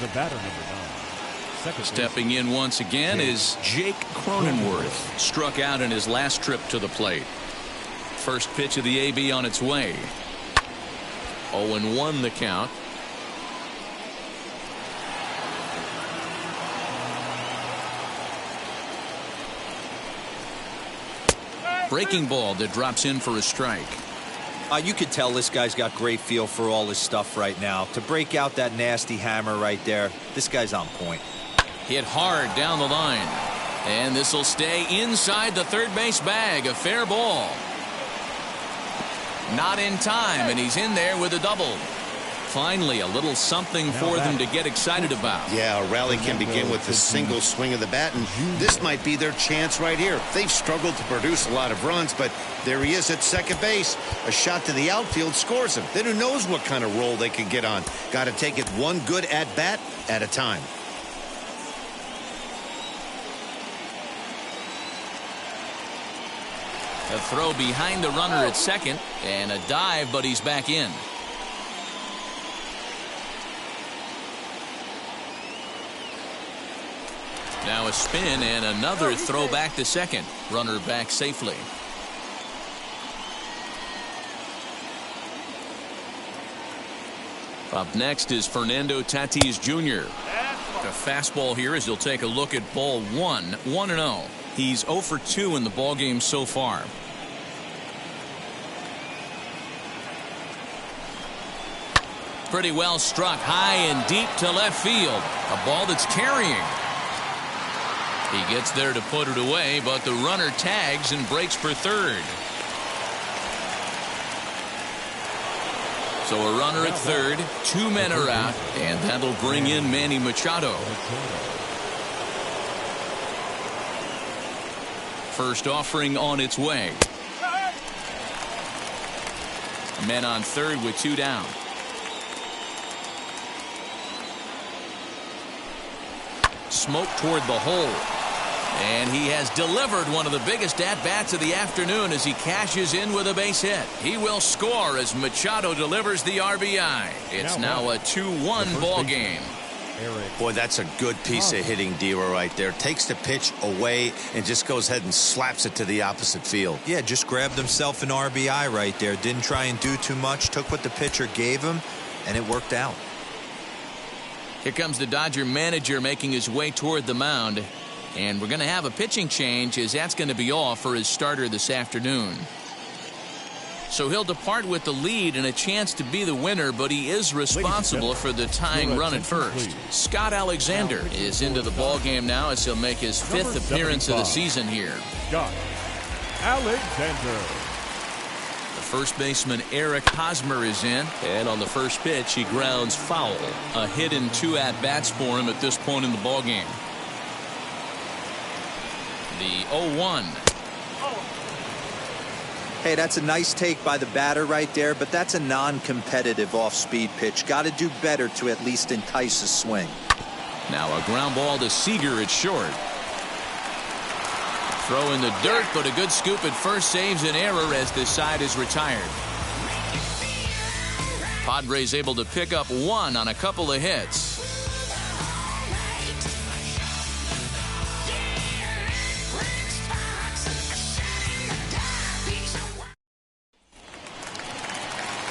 The batter, number 9. Stepping in once again is Jake Cronenworth. Struck out in his last trip to the plate. First pitch of the AB on its way. 0-1 the count. Breaking ball that drops in for a strike. You could tell this guy's got great feel for all his stuff right now. To break out that nasty hammer right there, this guy's on point. Hit hard down the line. And this will stay inside the third base bag. A fair ball. Not in time, and he's in there with a double. Finally, a little something for them to get excited about. Yeah, a rally can begin with a single swing of the bat, and this might be their chance right here. They've struggled to produce a lot of runs, but there he is at second base. A shot to the outfield scores him. Then who knows what kind of roll they can get on. Got to take it one good at-bat at a time. A throw behind the runner at second, and a dive, but he's back in. Now a spin and another throw back to second. Runner back safely. Up next is Fernando Tatis Jr. The fastball here as he'll take a look at ball 1. 1-0. He's 0 for 2 in the ballgame so far. Pretty well struck high and deep to left field. A ball that's carrying. He gets there to put it away, but the runner tags and breaks for third. So a runner at third, 2 men are out, and that'll bring in Manny Machado. First offering on its way. Men on third with 2 down. Smoke toward the hole. And he has delivered one of the biggest at-bats of the afternoon as he cashes in with a base hit. He will score as Machado delivers the RBI. It's now a 2-1 ball game. Boy, that's a good piece of hitting, Dero, right there. Takes the pitch away and just goes ahead and slaps it to the opposite field. Yeah, just grabbed himself an RBI right there. Didn't try and do too much. Took what the pitcher gave him, and it worked out. Here comes the Dodger manager making his way toward the mound. And we're going to have a pitching change, as that's going to be all for his starter this afternoon. So he'll depart with the lead and a chance to be the winner, but he is responsible for the tying run at first. Scott Alexander is into the ballgame now as he'll make his 5th appearance of the season here. Scott Alexander. The first baseman Eric Hosmer is in, and on the first pitch he grounds foul. A hit and 2 at-bats for him at this point in the ballgame. The 0-1. Hey, that's a nice take by the batter right there, but that's a non-competitive off-speed pitch. Got to do better to at least entice a swing. Now a ground ball to Seager at short. Throw in the dirt, but a good scoop at first saves an error as this side is retired. Padres able to pick up 1 on a couple of hits.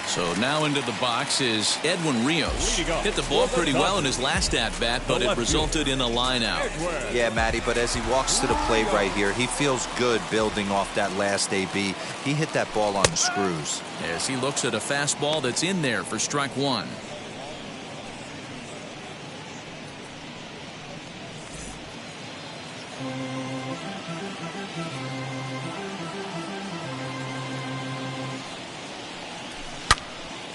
So now into the box is Edwin Rios. Hit the ball pretty well in his last at-bat, but it resulted in a line out. Yeah, Matty, but as he walks to the plate right here, he feels good building off that last AB. He hit that ball on the screws. As he looks at a fastball that's in there for strike 1.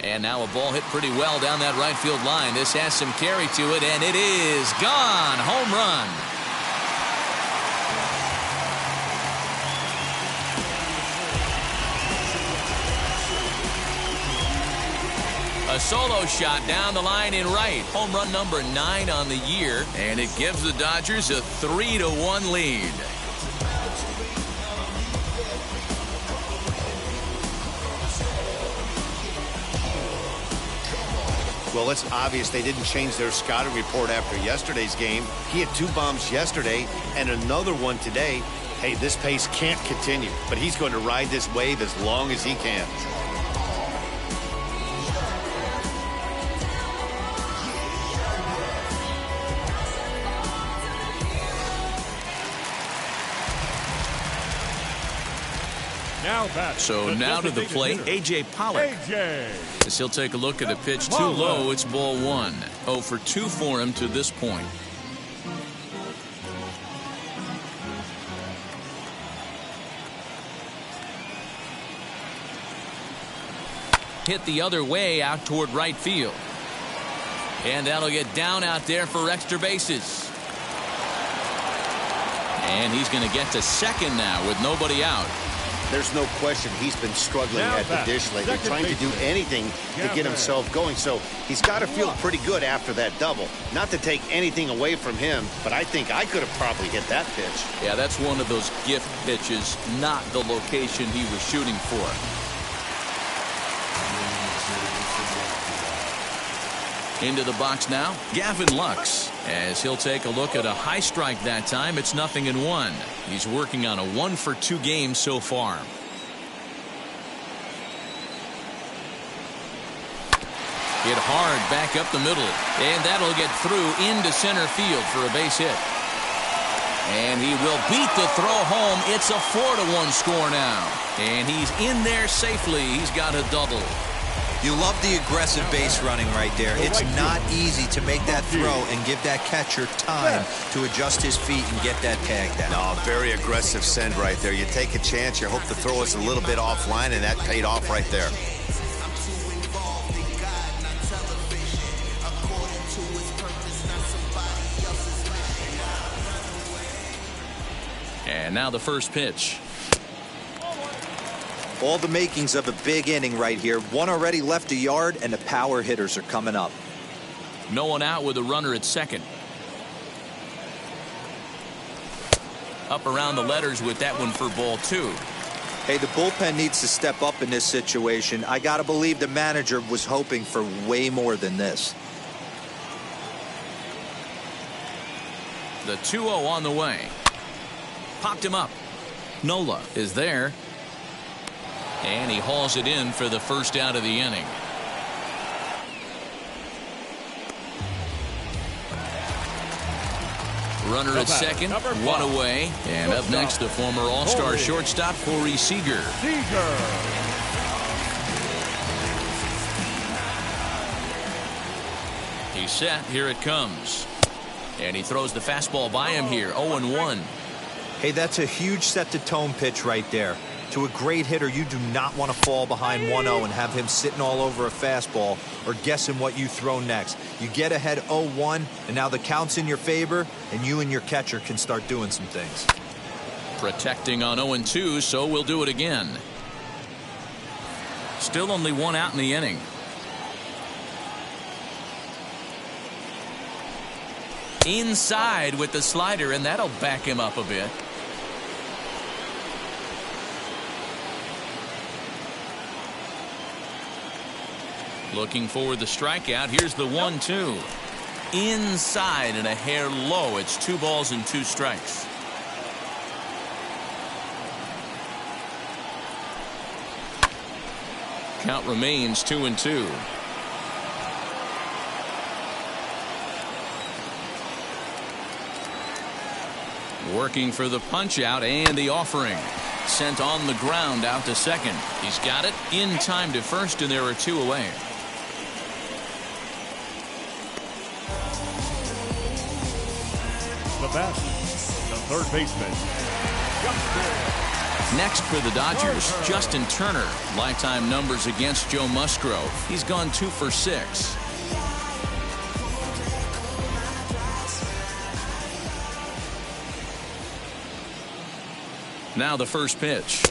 And now a ball hit pretty well down that right field line. This has some carry to it, and it is gone. Home run. A solo shot down the line in right. Home run number 9 on the year, and it gives the Dodgers a 3-1 lead. Well, it's obvious they didn't change their scouting report after yesterday's game. He had 2 bombs yesterday and another one today. Hey, this pace can't continue, but he's going to ride this wave as long as he can. So now to the plate, A.J. Pollock. As he'll take a look at a pitch too low, it's ball 1. 0 for 2 for him to this point. Hit the other way out toward right field. And that'll get down out there for extra bases. And he's going to get to second now with nobody out. There's no question he's been struggling at the dish lately, trying to do anything to get himself going. So he's got to feel pretty good after that double. Not to take anything away from him, but I think I could have probably hit that pitch. Yeah, that's one of those gift pitches, not the location he was shooting for. Into the box now, Gavin Lux, as he'll take a look at a high strike that time. It's 0-1. He's working on a 1 for 2 game so far. Hit hard back up the middle, and that'll get through into center field for a base hit. And he will beat the throw home. It's a 4-1 score now, and he's in there safely. He's got a double. You love the aggressive base running right there. It's not easy to make that throw and give that catcher time to adjust his feet and get that tag down. No, very aggressive send right there. You take a chance, you hope the throw is a little bit offline, and that paid off right there. And now the first pitch. All the makings of a big inning right here. One already left a yard, and the power hitters are coming up. No one out with a runner at second. Up around the letters with that one for ball 2. Hey, the bullpen needs to step up in this situation. I got to believe the manager was hoping for way more than this. The 2-0 on the way. Popped him up. Nola is there. And he hauls it in for the first out of the inning. Runner at second, one away. And up next, the former All-Star shortstop, Corey Seager. He's set. Here it comes. And he throws the fastball by him here. 0-1. Hey, that's a huge set-the-tone pitch right there. To a great hitter, you do not want to fall behind 1-0 and have him sitting all over a fastball or guessing what you throw next. You get ahead 0-1, and now the count's in your favor, and you and your catcher can start doing some things. Protecting on 0-2, so we'll do it again. Still only one out in the inning. Inside with the slider, and that'll back him up a bit. Looking for the strikeout. Here's the 1-2. Inside and a hair low. It's 2 balls and 2 strikes. Count remains 2-2. Working for the punch out and the offering. Sent on the ground out to second. He's got it in time to first, and there are 2 away. The bat, the third baseman. Next for the Dodgers, Justin Turner. Lifetime numbers against Joe Musgrove. He's gone 2 for 6. Now the first pitch.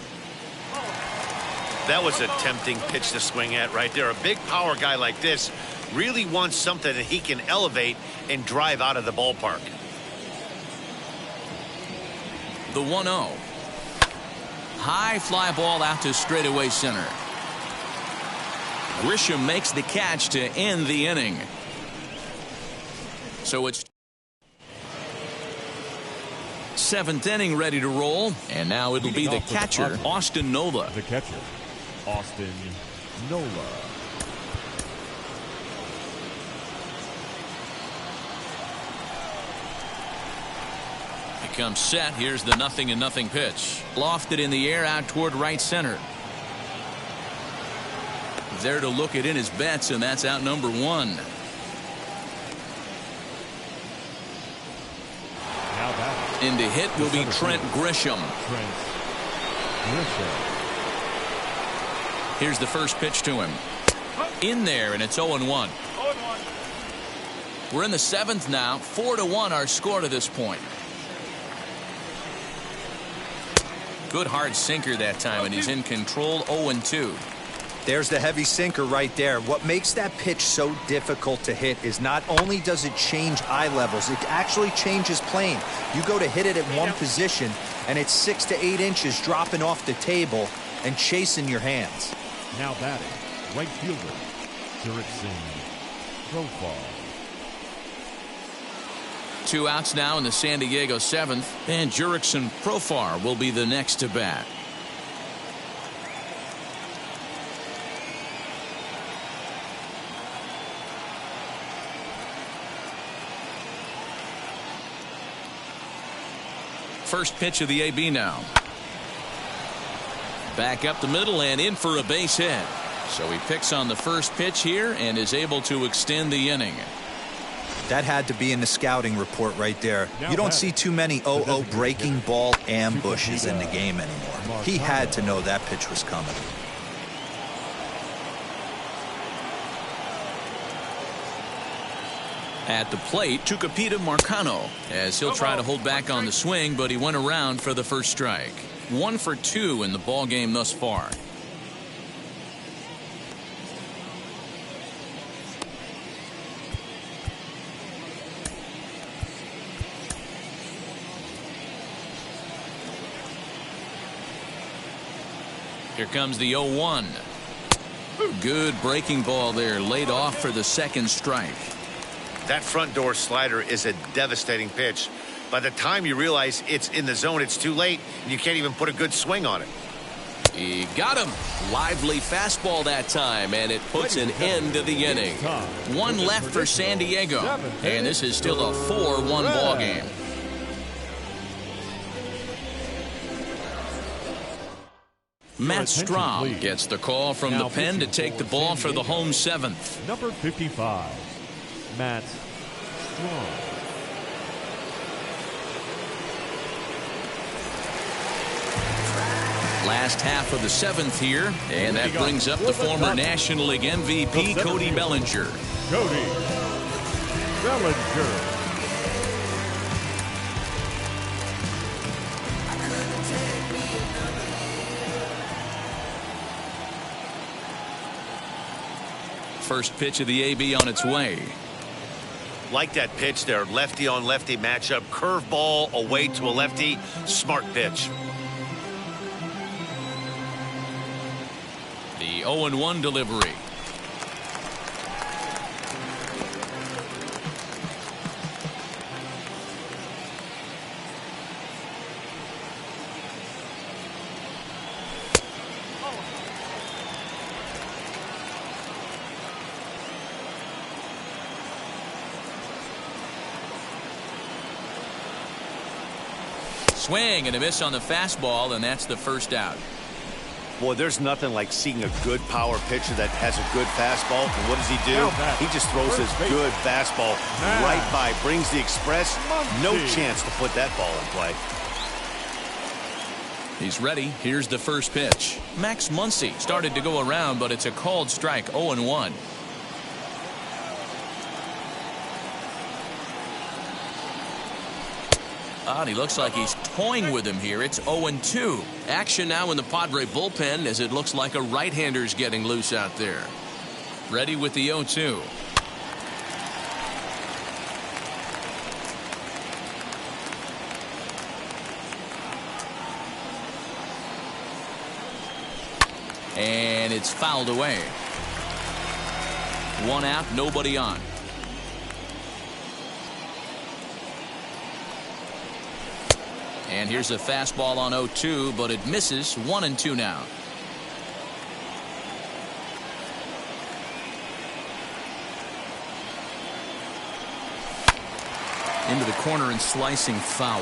That was a tempting pitch to swing at right there. A big power guy like this really wants something that he can elevate and drive out of the ballpark. The 1-0. High fly ball out to straightaway center. Grisham makes the catch to end the inning. So it's 7th inning ready to roll. And now it'll be the catcher, Austin Nola. The catcher, Austin Nola. He comes set. Here's the 0-0 pitch. Lofted in the air out toward right center. There to look it in his bets, and that's out number 1. In to hit will be Trent Grisham. Here's the first pitch to him. In there, and it's 0-1. We're in the 7th now. 4-1 our score to this point. Good hard sinker that time, and he's in control. 0-2. There's the heavy sinker right there. What makes that pitch so difficult to hit is not only does it change eye levels, it actually changes plane. You go to hit it at one position, and it's 6 to 8 inches dropping off the table and chasing your hands. Now batting, right fielder, Jurickson Profar. 2 outs now in the San Diego 7th, and Jurickson Profar will be the next to bat. First pitch of the AB now. Back up the middle and in for a base hit. So he picks on the first pitch here and is able to extend the inning. That had to be in the scouting report right there. You don't see too many 0-0 breaking ball ambushes in the game anymore. He had to know that pitch was coming. At the plate, Tucupita Marcano, as he'll try to hold back on the swing, but he went around for the first strike. 1 for 2 in the ball game thus far. Here comes the 0-1. Good breaking ball there, laid off for the second strike. That front door slider is a devastating pitch. By the time you realize it's in the zone, it's too late, and you can't even put a good swing on it. He got him. Lively fastball that time, and it puts an end to the inning. 1 left for San Diego, and this is still a 4-1 ball game. Matt Straub gets the call from the pen to take the ball for the home seventh. Number 55, Matt Straub. Last half of the seventh here, and that brings up the former National League MVP, Cody Bellinger. Cody Bellinger. First pitch of the AB on its way. Like that pitch there, lefty on lefty matchup, curveball away to a lefty, smart pitch. The 0-1 delivery. Swing and a miss on the fastball, and that's the first out. Boy, there's nothing like seeing a good power pitcher that has a good fastball. And what does he do? He just throws his good fastball right by, brings the express. No chance to put that ball in play. He's ready. Here's the first pitch. Max Muncy started to go around, but it's a called strike, 0-1. And he looks like he's toying with him here. It's 0-2. Action now in the Padre bullpen as it looks like a right-hander's getting loose out there. Ready with the 0-2. And it's fouled away. One out, nobody on. And here's a fastball on 0-2, but it misses. 1-2 now. Into the corner and slicing foul.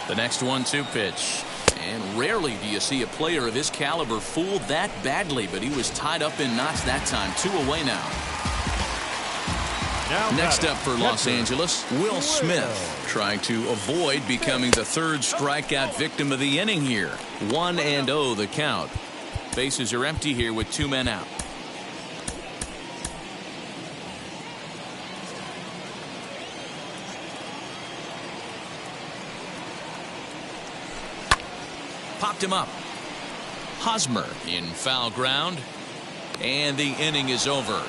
The next 1-2 pitch. And rarely do you see a player of his caliber fooled that badly, but he was tied up in knots that time. 2 away now. Next up for Los Angeles, Will Smith, trying to avoid becoming the third strikeout victim of the inning here. 1-0 the count. Bases are empty here with 2 men out. Popped him up. Hosmer in foul ground, and the inning is over.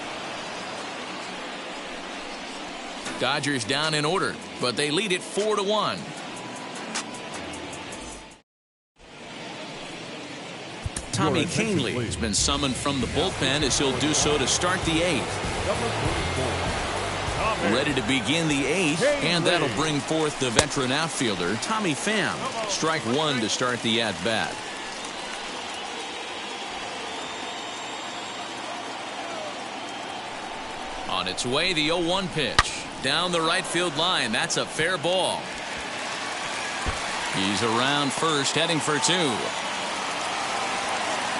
Dodgers down in order, but they lead it 4-1. Tommy Kahnle has been summoned from the bullpen as he'll do so to start the 8th. Ready to begin the 8th, and that'll bring forth the veteran outfielder, Tommy Pham. Strike 1 to start the at-bat. On its way, the 0-1 pitch. Down the right field line. That's a fair ball. He's around first, heading for 2.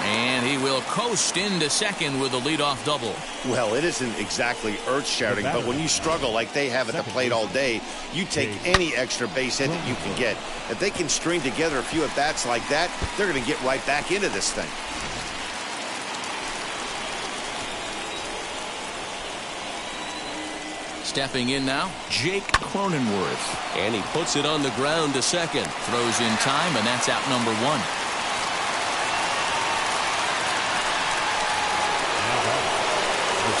And he will coast into second with a leadoff double. Well, it isn't exactly earth-shattering, but when you struggle like they have at the plate all day, you take any extra base hit that you can get. If they can string together a few at-bats like that, they're going to get right back into this thing. Stepping in now, Jake Cronenworth. And he puts it on the ground to second. Throws in time, and that's out number 1.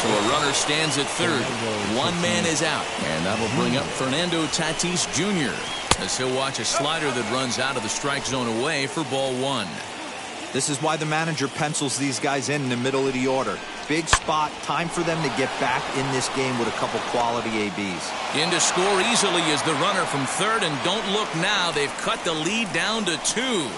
So a runner stands at third. 1 man is out. And that'll bring up Fernando Tatis Jr. as he'll watch a slider that runs out of the strike zone away for ball 1. This is why the manager pencils these guys in the middle of the order. Big spot, time for them to get back in this game with a couple quality ABs. In to score easily is the runner from third, and don't look now. They've cut the lead down to 2.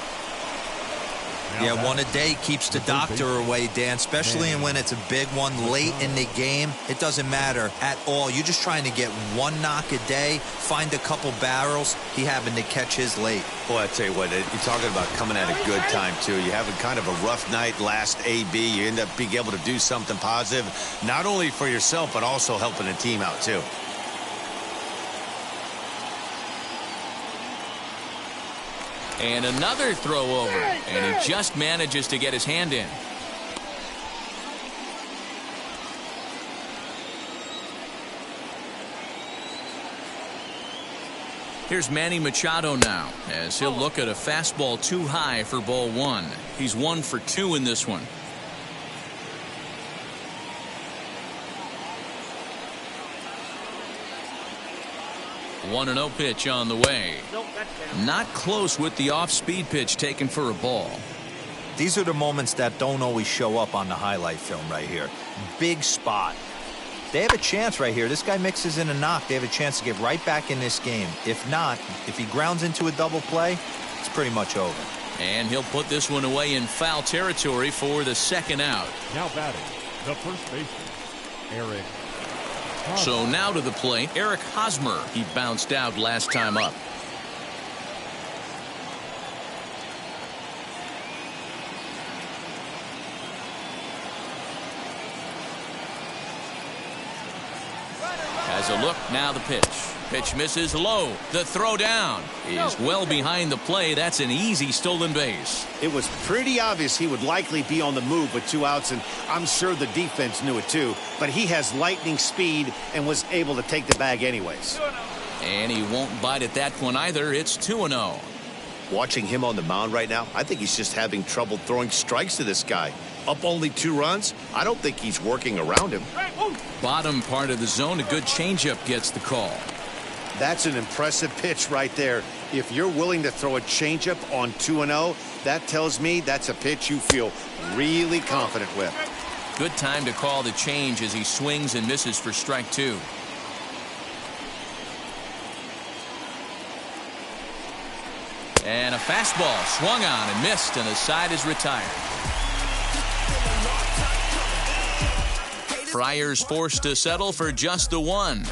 Yeah, one a day keeps the doctor away, Dan, especially when it's a big one late in the game. It doesn't matter at all. You're just trying to get one knock a day, find a couple barrels. He happened to catch his late. Boy, I tell you what, you're talking about coming at a good time, too. You're having kind of a rough night last AB. You end up being able to do something positive, not only for yourself, but also helping the team out, too. And another throw over, and he just manages to get his hand in. Here's Manny Machado now, as he'll look at a fastball too high for ball one. He's 1 for 2 in this one. One and 0 pitch on the way. Not close with the off-speed pitch taken for a ball. These are the moments that don't always show up on the highlight film right here. Big spot. They have a chance right here. This guy mixes in a knock. They have a chance to get right back in this game. If not, if he grounds into a double play, it's pretty much over. And he'll put this one away in foul territory for the second out. Now batting, the first baseman, Eric. So now to the plate, Eric Hosmer. He bounced out last time up. Has a look, now the pitch. Pitch misses low. The throw down is well behind the play. That's an easy stolen base. It was pretty obvious he would likely be on the move with 2 outs, and I'm sure the defense knew it too. But he has lightning speed and was able to take the bag anyways. And he won't bite at that one either. It's 2-0. Watching him on the mound right now, I think he's just having trouble throwing strikes to this guy. Up only 2 runs? I don't think he's working around him. Bottom part of the zone, a good changeup gets the call. That's an impressive pitch right there. If you're willing to throw a changeup on 2-0, that tells me that's a pitch you feel really confident with. Good time to call the change as he swings and misses for strike 2. And a fastball swung on and missed, and the side is retired. Friars forced to settle for just the 1.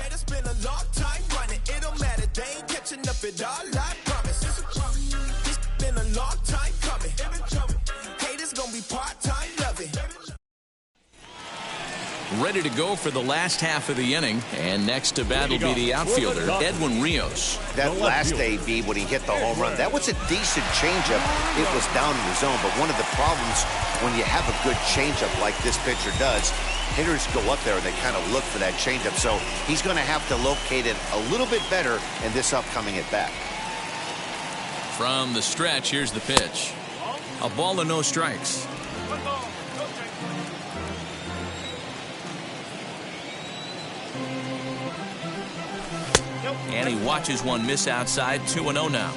Ready to go for the last half of the inning, and next to bat will be the outfielder, Edwin Rios. That last AB when he hit the home run, that was a decent changeup. It was down in the zone, but one of the problems when you have a good changeup like this pitcher does, hitters go up there and they kind of look for that changeup. So he's going to have to locate it a little bit better in this upcoming at bat. From the stretch, here's the pitch. A ball and no strikes. And he watches one miss outside. 2-0 now.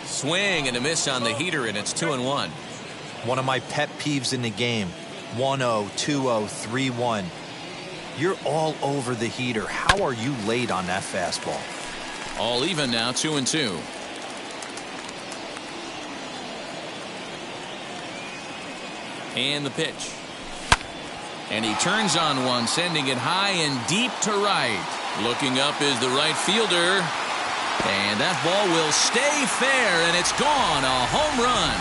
Swing and a miss on the heater, and it's 2-1. One of my pet peeves in the game. 1-0, 2-0, 3-1. You're all over the heater. How are you late on that fastball? All even now, 2-2. And the pitch. And he turns on one, sending it high and deep to right. Looking up is the right fielder. And that ball will stay fair, and it's gone. A home run.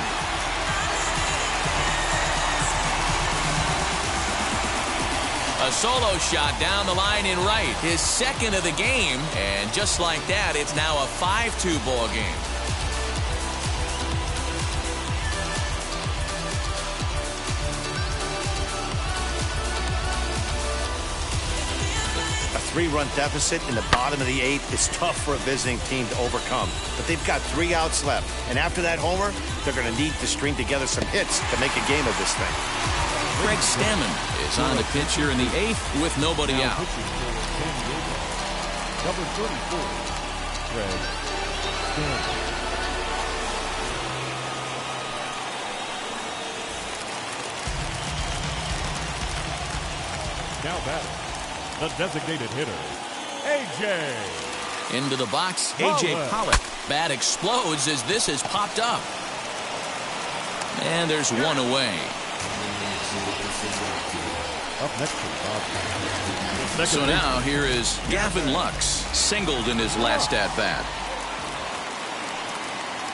A solo shot down the line in right. His second of the game. And just like that, it's now a 5-2 ball game. A 3-run deficit in the bottom of the 8th is tough for a visiting team to overcome. But they've got 3 outs left. And after that homer, they're going to need to string together some hits to make a game of this thing. Greg Stammen is on the pitch here in the 8th with nobody out. Number 34, Greg Stammen. Now batting, the designated hitter, AJ. Into the box, A.J. Pollock. Bat explodes as this has popped up. And there's one away. Up next to Bob. So now here is Gavin Lux, singled in his last at-bat.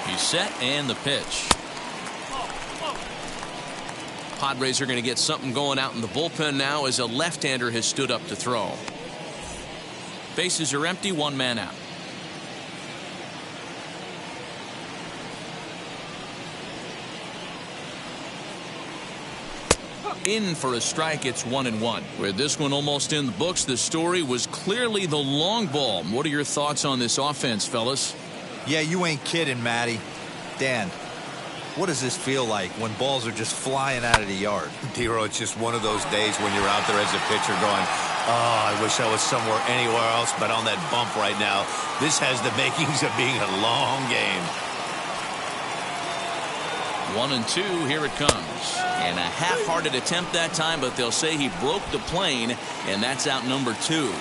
He's set and the pitch. Padres are going to get something going out in the bullpen now as a left-hander has stood up to throw. Bases are empty, one man out. In for a strike, it's 1-1. With this one almost in the books, the story was clearly the long ball. What are your thoughts on this offense, fellas? Yeah, you ain't kidding, Matty. Dan, what does this feel like when balls are just flying out of the yard? Dero, it's just one of those days when you're out there as a pitcher going, oh, I wish I was somewhere anywhere else but on that bump right now. This has the makings of being a long game. 1-2, here it comes. And a half-hearted attempt that time, but they'll say he broke the plane, and that's out number 2.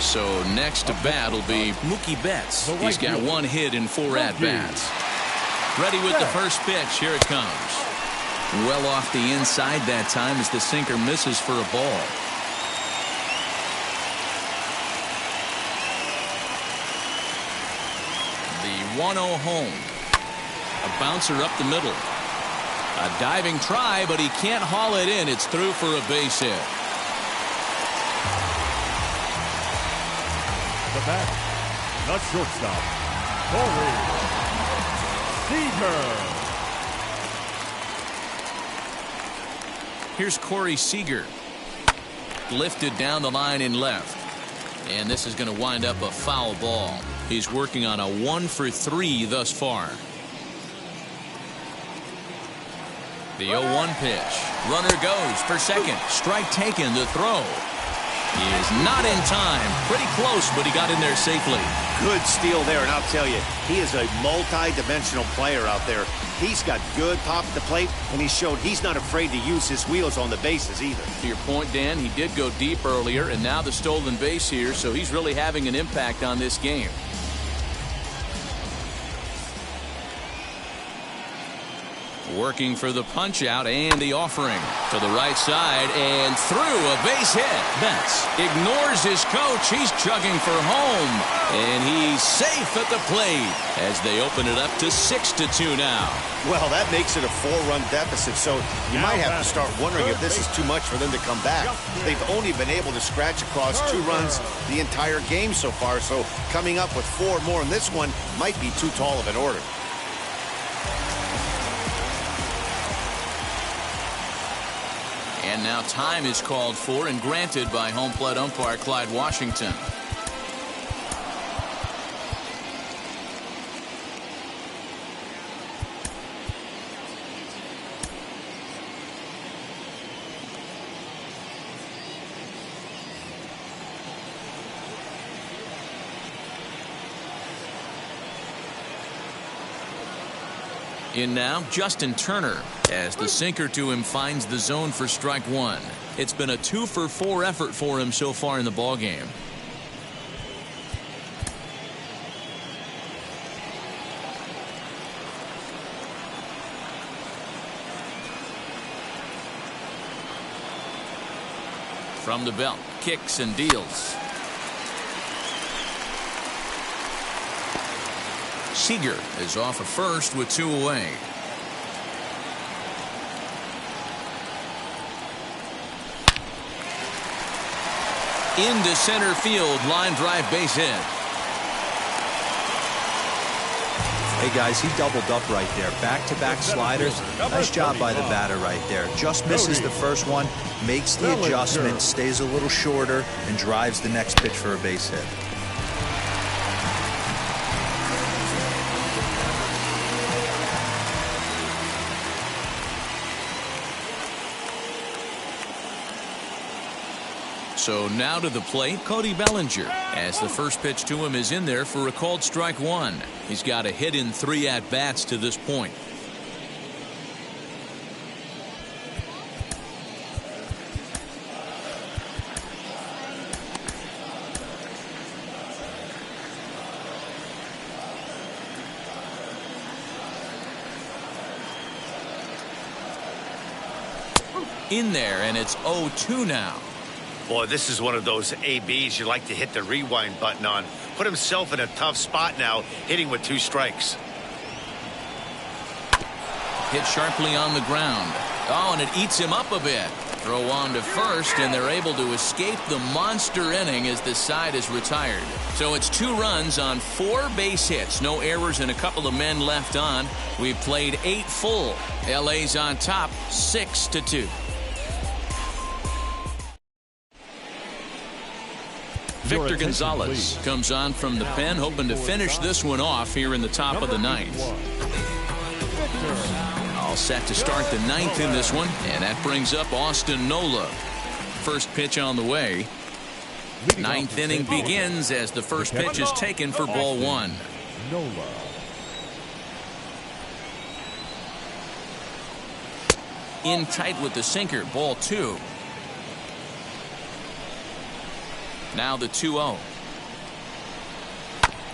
So next to bat will be Mookie Betts. He's got one hit in 4 at-bats. Ready with the first pitch. Here it comes. Well off the inside that time as the sinker misses for a ball. The 1-0 home. A bouncer up the middle. A diving try, but he can't haul it in. It's through for a base hit. The back, the shortstop, Corey Seager. Here's Corey Seager. Lifted down the line in left. And this is going to wind up a foul ball. He's working on a 1-for-3 thus far. The 0-1 pitch. Runner goes for second. Strike taken. The throw. He is not in time. Pretty close, but he got in there safely. Good steal there, and I'll tell you, he is a multi-dimensional player out there. He's got good pop at the plate, and he showed he's not afraid to use his wheels on the bases either. To your point, Dan, he did go deep earlier, and now the stolen base here, so he's really having an impact on this game. Working for the punch out and the offering to the right side and through a base hit. Betts ignores his coach. He's chugging for home, and he's safe at the plate as they open it up to 6-2 now. Well, that makes it a 4-run deficit, so you might have to start wondering if this is too much for them to come back. They've only been able to scratch across 2 runs the entire game so far, so coming up with 4 more in this one might be too tall of an order. And now time is called for and granted by home plate umpire Clyde Washington. In now, Justin Turner, as the sinker to him finds the zone for strike 1. It's been a 2-for-4 effort for him so far in the ballgame. From the belt, kicks and deals. Seager is off at first with 2 away. Into center field, line drive base hit. Hey guys, he doubled up right there. Back-to-back sliders. Nice job by the batter right there. Just misses the first one, makes the adjustment, stays a little shorter, and drives the next pitch for a base hit. So now to the plate, Cody Bellinger, as the first pitch to him is in there for a called strike 1. He's got a hit in 3 at-bats to this point. in there, and it's 0-2 now. Boy, this is one of those ABs you like to hit the rewind button on. Put himself in a tough spot now, hitting with 2 strikes. Hit sharply on the ground. Oh, and it eats him up a bit. Throw on to first, and they're able to escape the monster inning as the side is retired. So it's 2 runs on 4 base hits. No errors and a couple of men left on. We've played 8 full. LA's on top, 6-2. Victor Gonzalez comes on from the pen, hoping to finish this one off here in the top of the 9th. All set to start the 9th in this one, and that brings up Austin Nola. First pitch on the way. 9th inning begins as the first pitch is taken for ball 1. Nola. In tight with the sinker, ball 2. Now the 2-0.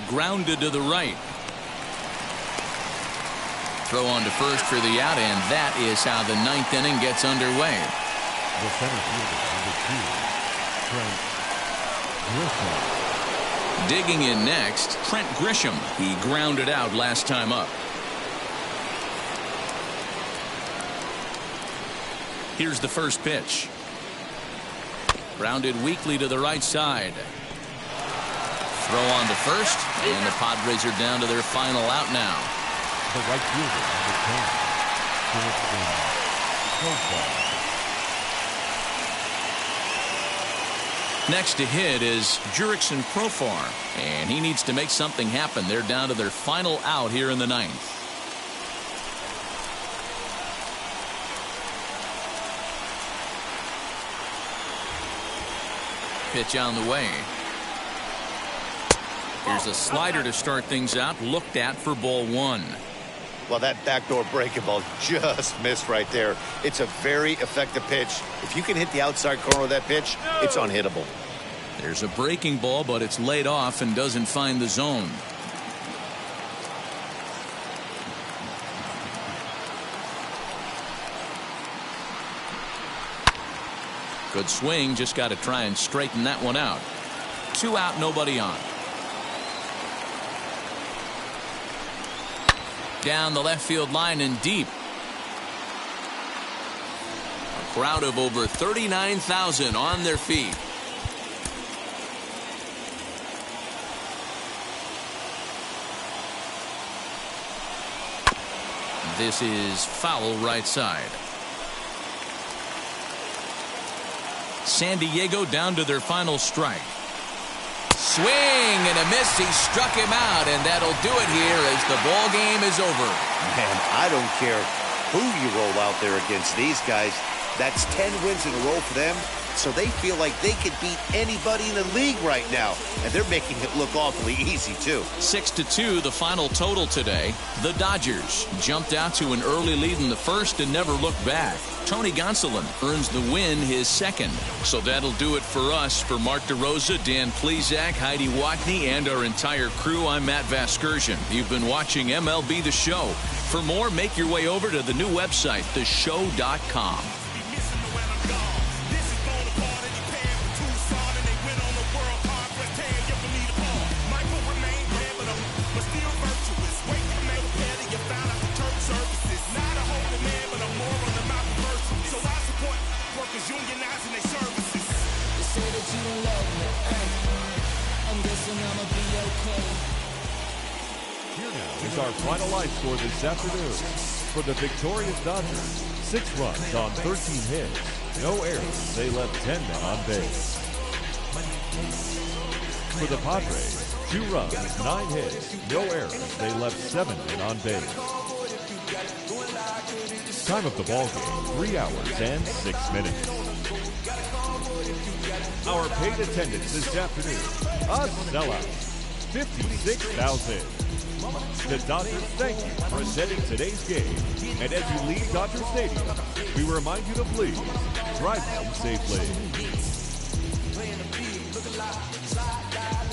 Grounded to the right. Throw on to first for the out, and that is how the 9th inning gets underway. The center fielder, number 2, Trent Grisham. Digging in next, Trent Grisham. He grounded out last time up. Here's the first pitch. Grounded weakly to the right side. Throw on to first, and the Padres are down to their final out now. The right fielder, number 10, Next to hit is Jurickson Profar, and he needs to make something happen. They're down to their final out here in the 9th. Pitch on the way. Here's a slider to start things out, looked at for ball 1. Well, that backdoor breaking ball just missed right there. It's a very effective pitch. If you can hit the outside corner of that pitch, it's unhittable. There's a breaking ball, but it's laid off and doesn't find the zone. Good swing, just got to try and straighten that one out. 2 out, nobody on. Down the left field line and deep. A crowd of over 39,000 on their feet. This is foul right side. San Diego down to their final strike. Swing and a miss. He struck him out, and that'll do it here as the ball game is over. Man, I don't care who you roll out there against these guys. That's 10 wins in a row for them, so they feel like they could beat anybody in the league right now, and they're making it look awfully easy, too. 6-2, the final total today. The Dodgers jumped out to an early lead in the first and never looked back. Tony Gonsolin earns the win, his second. So that'll do it for us. For Mark DeRosa, Dan Plesac, Heidi Watney, and our entire crew, I'm Matt Vasgersian. You've been watching MLB The Show. For more, make your way over to the new website, theshow.com. is our final line score this afternoon. For the victorious Dodgers, 6 runs on 13 hits, no errors. They left 10 men on base. For the Padres, 2 runs, 9 hits, no errors. They left 7 men on base. Time of the ball game, 3 hours and 6 minutes. Our paid attendance this afternoon, a sellout, 56,000. The Dodgers thank you for attending today's game. And as you leave Dodger Stadium, we remind you to please drive home safely.